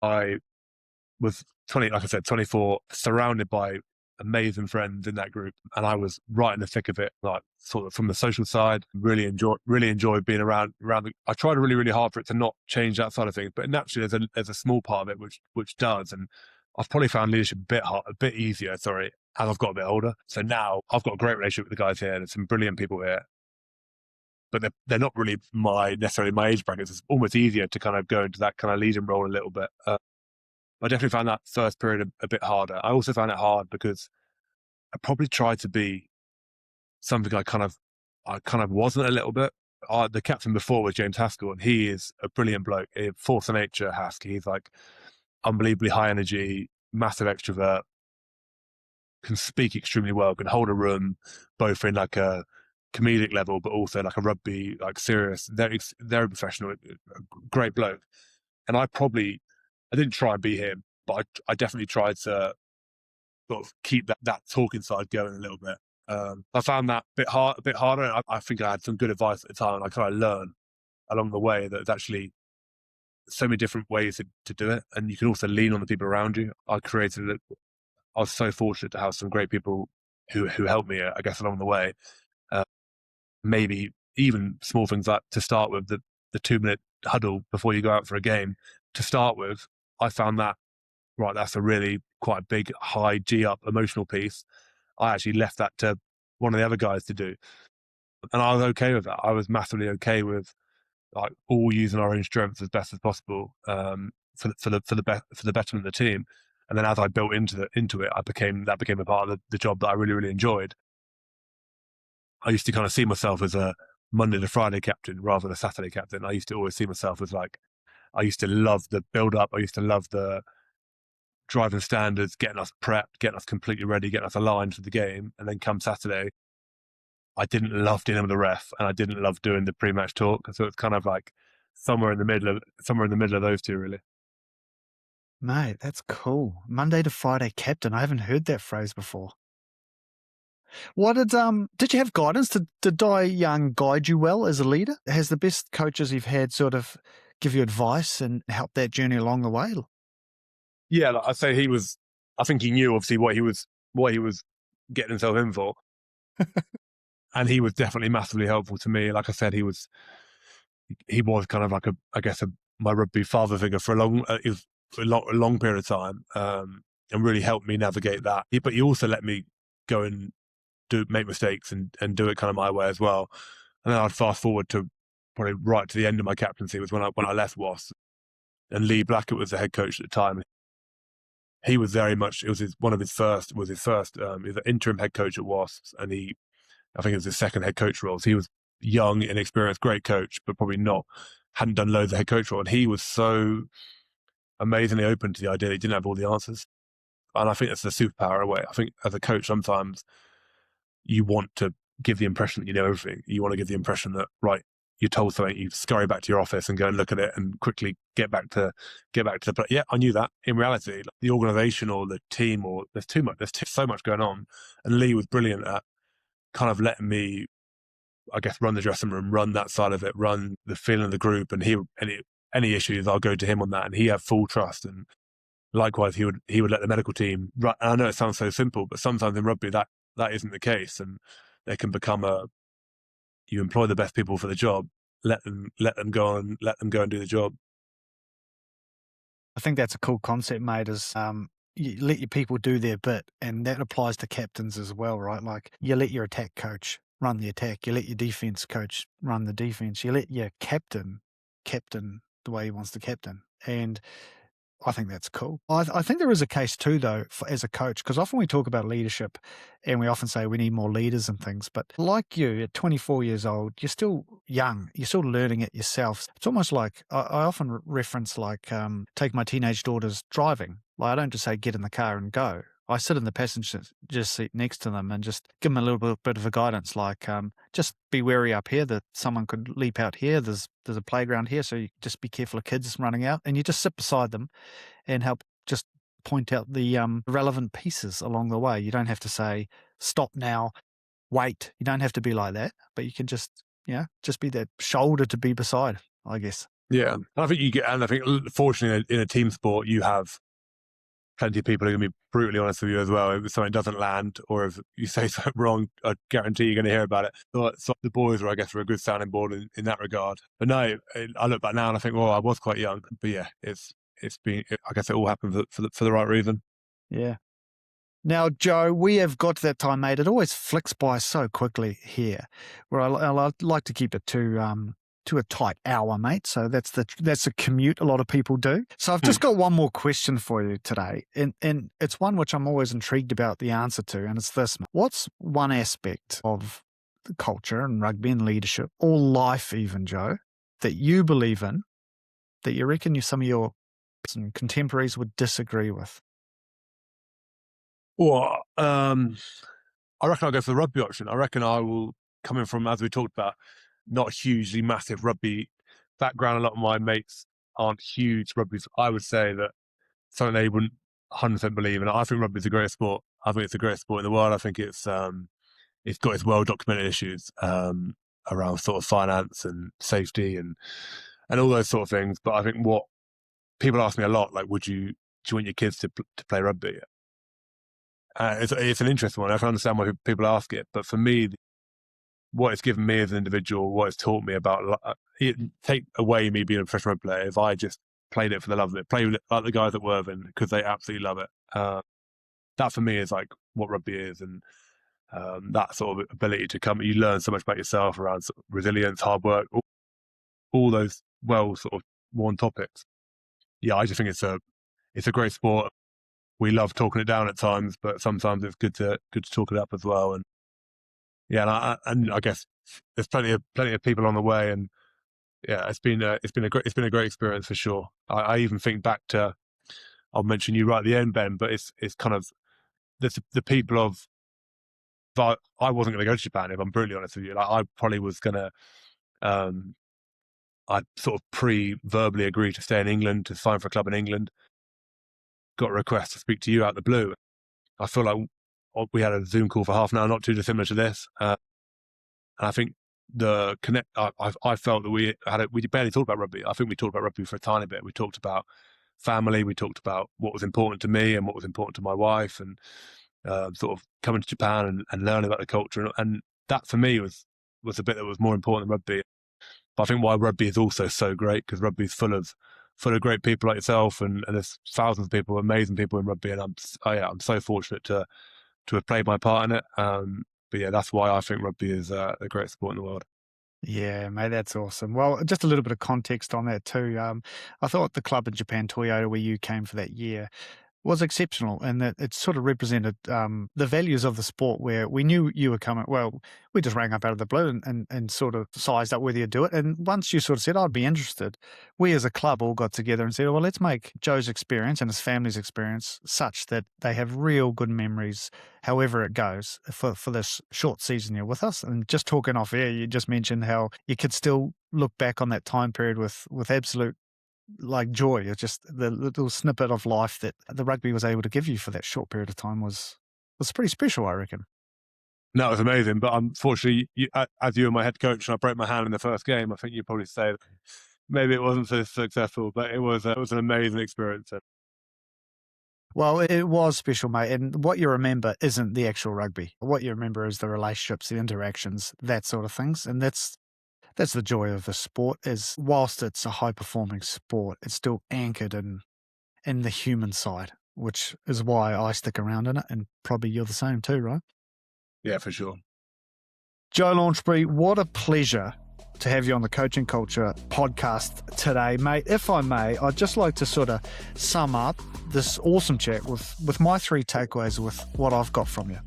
[SPEAKER 1] I was 24, surrounded by amazing friends in that group, and I was right in the thick of it, like sort of from the social side. Really enjoyed being around I tried really, really hard for it to not change that side of things, but naturally there's a small part of it which does, and I've probably found leadership a bit easier, as I've got a bit older. So now I've got a great relationship with the guys here. There's some brilliant people here, but they're not really necessarily my age brackets. It's almost easier to kind of go into that kind of leading role a little bit. I definitely found that first period a bit harder. I also found it hard because I probably tried to be something I kind of wasn't a little bit. The captain before was James Haskell, and he is a brilliant bloke. Force of nature, Hask. He's like unbelievably high energy, massive extrovert, can speak extremely well, can hold a room, both in like a comedic level, but also like a rugby, like serious, very professional, a great bloke. And I didn't try and be him, but I definitely tried to sort of keep that talking side going a little bit. I found that a bit harder. I think I had some good advice at the time, and I kind of learned along the way that it's actually so many different ways to do it, and you can also lean on the people around you. I was so fortunate to have some great people who helped me, I guess, along the way. Uh, Maybe even small things like, to start with, the 2-minute huddle before you go out for a game. To start with, I found that, right, that's a really quite a big, high G up emotional piece. I actually left that to one of the other guys to do, and I was okay with that. I was massively okay with, like, all using our own strengths as best as possible, for the betterment of the team. And then as I built into it, that became a part of the job that I really, really enjoyed. I used to kind of see myself as a Monday to Friday captain rather than a Saturday captain. I used to always see myself as, like, I used to love the build up. I used to love the driving standards, getting us prepped, getting us completely ready, getting us aligned for the game. And then come Saturday, I didn't love dealing with the ref, and I didn't love doing the pre-match talk. So it's kind of like somewhere in the middle of those two, really.
[SPEAKER 2] Mate, that's cool. Monday to Friday captain. I haven't heard that phrase before. What did you have guidance? Did Di Young guide you well as a leader? Has the best coaches you've had sort of give you advice and help that journey along the way?
[SPEAKER 1] Yeah, like, I'd say I think he knew obviously what he was getting himself in for. And he was definitely massively helpful to me. Like I said, he was kind of like my rugby father figure for a long period of time, and really helped me navigate that. But he also let me go and make mistakes and do it kind of my way as well. And then I'd fast forward to probably right to the end of my captaincy was when I left WASP, and Lee Blackett was the head coach at the time. He was very much, he was the interim head coach at WASP, and I think it was his second head coach role. So he was young, inexperienced, great coach, but probably hadn't done loads of head coach role. And he was so amazingly open to the idea that he didn't have all the answers. And I think that's a superpower in a way. I think as a coach, sometimes you want to give the impression that you know everything. You want to give the impression that, right, you're told something, you scurry back to your office and go and look at it and quickly get back to the play. Yeah, I knew that. In reality, like, the organization or the team, or there's so much going on. And Lee was brilliant at kind of letting me, I guess, run the dressing room, run that side of it, run the feeling of the group, and any issues, I'll go to him on that, and he had full trust. And likewise, he would let the medical team. And I know it sounds so simple, but sometimes in rugby that isn't the case, and they can become you employ the best people for the job, let them go and do the job.
[SPEAKER 2] I think that's a cool concept, mate, is you let your people do their bit, and that applies to captains as well, right? Like, you let your attack coach run the attack, you let your defense coach run the defense, you let your captain the way he wants to captain. And I think that's cool. I think there is a case too, though, as a coach, because often we talk about leadership and we often say we need more leaders and things. But like you, at 24 years old, you're still young. You're still learning it yourself. It's almost like I often reference, like, take my teenage daughters driving. Like, I don't just say get in the car and go. I sit in the passenger seat next to them and just give them a little bit of a guidance, like, just be wary up here that someone could leap out here. There's a playground here, so you just be careful of kids running out. And you just sit beside them and help just point out the relevant pieces along the way. You don't have to say, stop now, wait. You don't have to be like that, but you can just be that shoulder to be beside, I guess.
[SPEAKER 1] Yeah. And I think fortunately in a team sport, you have plenty of people who are going to be brutally honest with you as well. If something doesn't land, or if you say something wrong, I guarantee you're going to hear about it. So the boys were, I guess, a good sounding board in that regard. But no, I look back now and I think, well, I was quite young. But yeah, it's been, I guess it all happened for the right reason.
[SPEAKER 2] Yeah. Now, Joe, we have got to that time, mate. It always flicks by so quickly here, where I like to keep it to a tight hour, mate. So that's a commute a lot of people do. So I've just got one more question for you today, and it's one which I'm always intrigued about the answer to, and it's this: what's one aspect of the culture and rugby and leadership, or life even, Joe, that you believe in, that you reckon some of your contemporaries would disagree with?
[SPEAKER 1] Well, I reckon I'll go for the rugby option. I reckon I will, coming from, as we talked about, not hugely massive rugby background. A lot of my mates aren't huge rugby. I would say that something they wouldn't 100% believe in. I think rugby is a great sport. I think it's the greatest sport in the world. I think it's got its well-documented issues around sort of finance and safety and all those sort of things. But I think what people ask me a lot, like, do you want your kids to play rugby? It's an interesting one. I can understand why people ask it, but for me, what it's given me as an individual, what it's taught me about, take away me being a professional rugby player, if I just played it for the love of it, played like the guys at Worthing because they absolutely love it. That for me is like what rugby is, and that sort of ability to you learn so much about yourself around sort of resilience, hard work, all those sort of worn topics. Yeah, I just think it's a great sport. We love talking it down at times, but sometimes it's good to talk it up as well. And yeah, and I guess there's plenty of people on the way, and yeah, it's been a great experience for sure. I even think back to, I'll mention you right at the end, Ben, but it's kind of the people of. I wasn't going to go to Japan, if I'm brutally honest with you. Like, I probably was going to. I sort of pre-verbally agreed to stay in England, to sign for a club in England. Got a request to speak to you out of the blue. I feel like we had a Zoom call for half an hour, not too dissimilar to this. And I think I felt that we barely talked about rugby. I think we talked about rugby for a tiny bit. We talked about family. We talked about what was important to me and what was important to my wife, and sort of coming to Japan and learning about the culture. And that for me was the bit that was more important than rugby. But I think why rugby is also so great, because rugby is full of great people like yourself, and there's thousands of people, amazing people in rugby, and I'm so fortunate to have played my part in it. But yeah, that's why I think rugby is the greatest sport in the world.
[SPEAKER 2] Yeah, mate, that's awesome. Well, just a little bit of context on that too. I thought the club in Japan, Toyota, where you came for that year, was exceptional, and that it sort of represented the values of the sport, where we knew you were coming. Well, we just rang up out of the blue and sort of sized up whether you'd do it. And once you sort of said, I'd be interested, we as a club all got together and said, well, let's make Joe's experience and his family's experience such that they have real good memories, however it goes, for this short season you're with us. And just talking off air, you just mentioned how you could still look back on that time period with absolute like joy. It's just the little snippet of life that the rugby was able to give you for that short period of time was pretty special, I reckon.
[SPEAKER 1] No, it was amazing. But unfortunately, as you were my head coach and I broke my hand in the first game, I think you'd probably say that maybe it wasn't so successful, but it was an amazing experience.
[SPEAKER 2] Well, it was special, mate. And what you remember isn't the actual rugby. What you remember is the relationships, the interactions, that sort of things. And that's the joy of the sport, is whilst it's a high-performing sport, it's still anchored in the human side, which is why I stick around in it, and probably you're the same too, right?
[SPEAKER 1] Yeah, for sure.
[SPEAKER 2] Joe Launchbury, what a pleasure to have you on the Coaching Culture podcast today, mate. If I may, I'd just like to sort of sum up this awesome chat with my 3 takeaways with what I've got from you.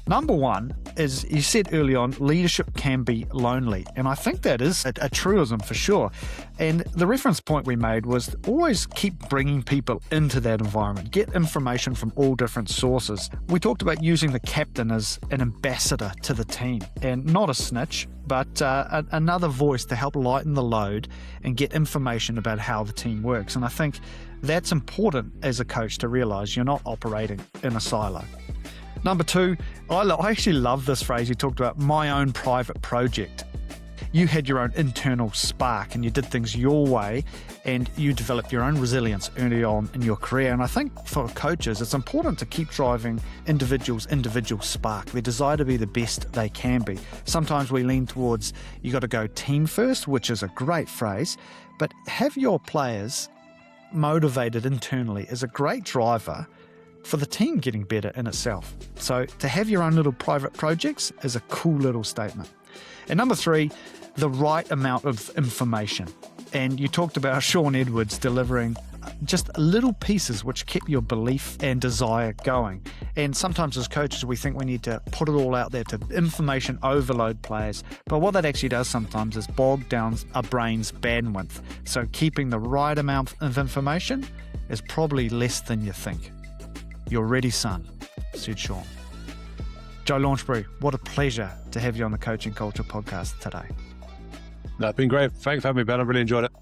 [SPEAKER 2] Number 1 is, you said early on, leadership can be lonely. And I think that is a truism for sure. And the reference point we made was always keep bringing people into that environment. Get information from all different sources. We talked about using the captain as an ambassador to the team, and not a snitch, but another voice to help lighten the load and get information about how the team works. And I think that's important as a coach, to realise you're not operating in a silo. Number 2, I actually love this phrase. You talked about my own private project. You had your own internal spark and you did things your way, and you developed your own resilience early on in your career. And I think for coaches, it's important to keep driving individual spark, their desire to be the best they can be. Sometimes we lean towards, you got to go team first, which is a great phrase, but have your players motivated internally is a great driver for the team getting better in itself. So to have your own little private projects is a cool little statement. And number 3, the right amount of information. And you talked about Sean Edwards delivering just little pieces which keep your belief and desire going. And sometimes as coaches, we think we need to put it all out there to information overload players. But what that actually does sometimes is bog down a brain's bandwidth. So keeping the right amount of information is probably less than you think. You're ready, son, said Sean. Joe Launchbury, what a pleasure to have you on the Coaching Culture podcast today.
[SPEAKER 1] No, it's been great. Thanks for having me, Ben. I really enjoyed it.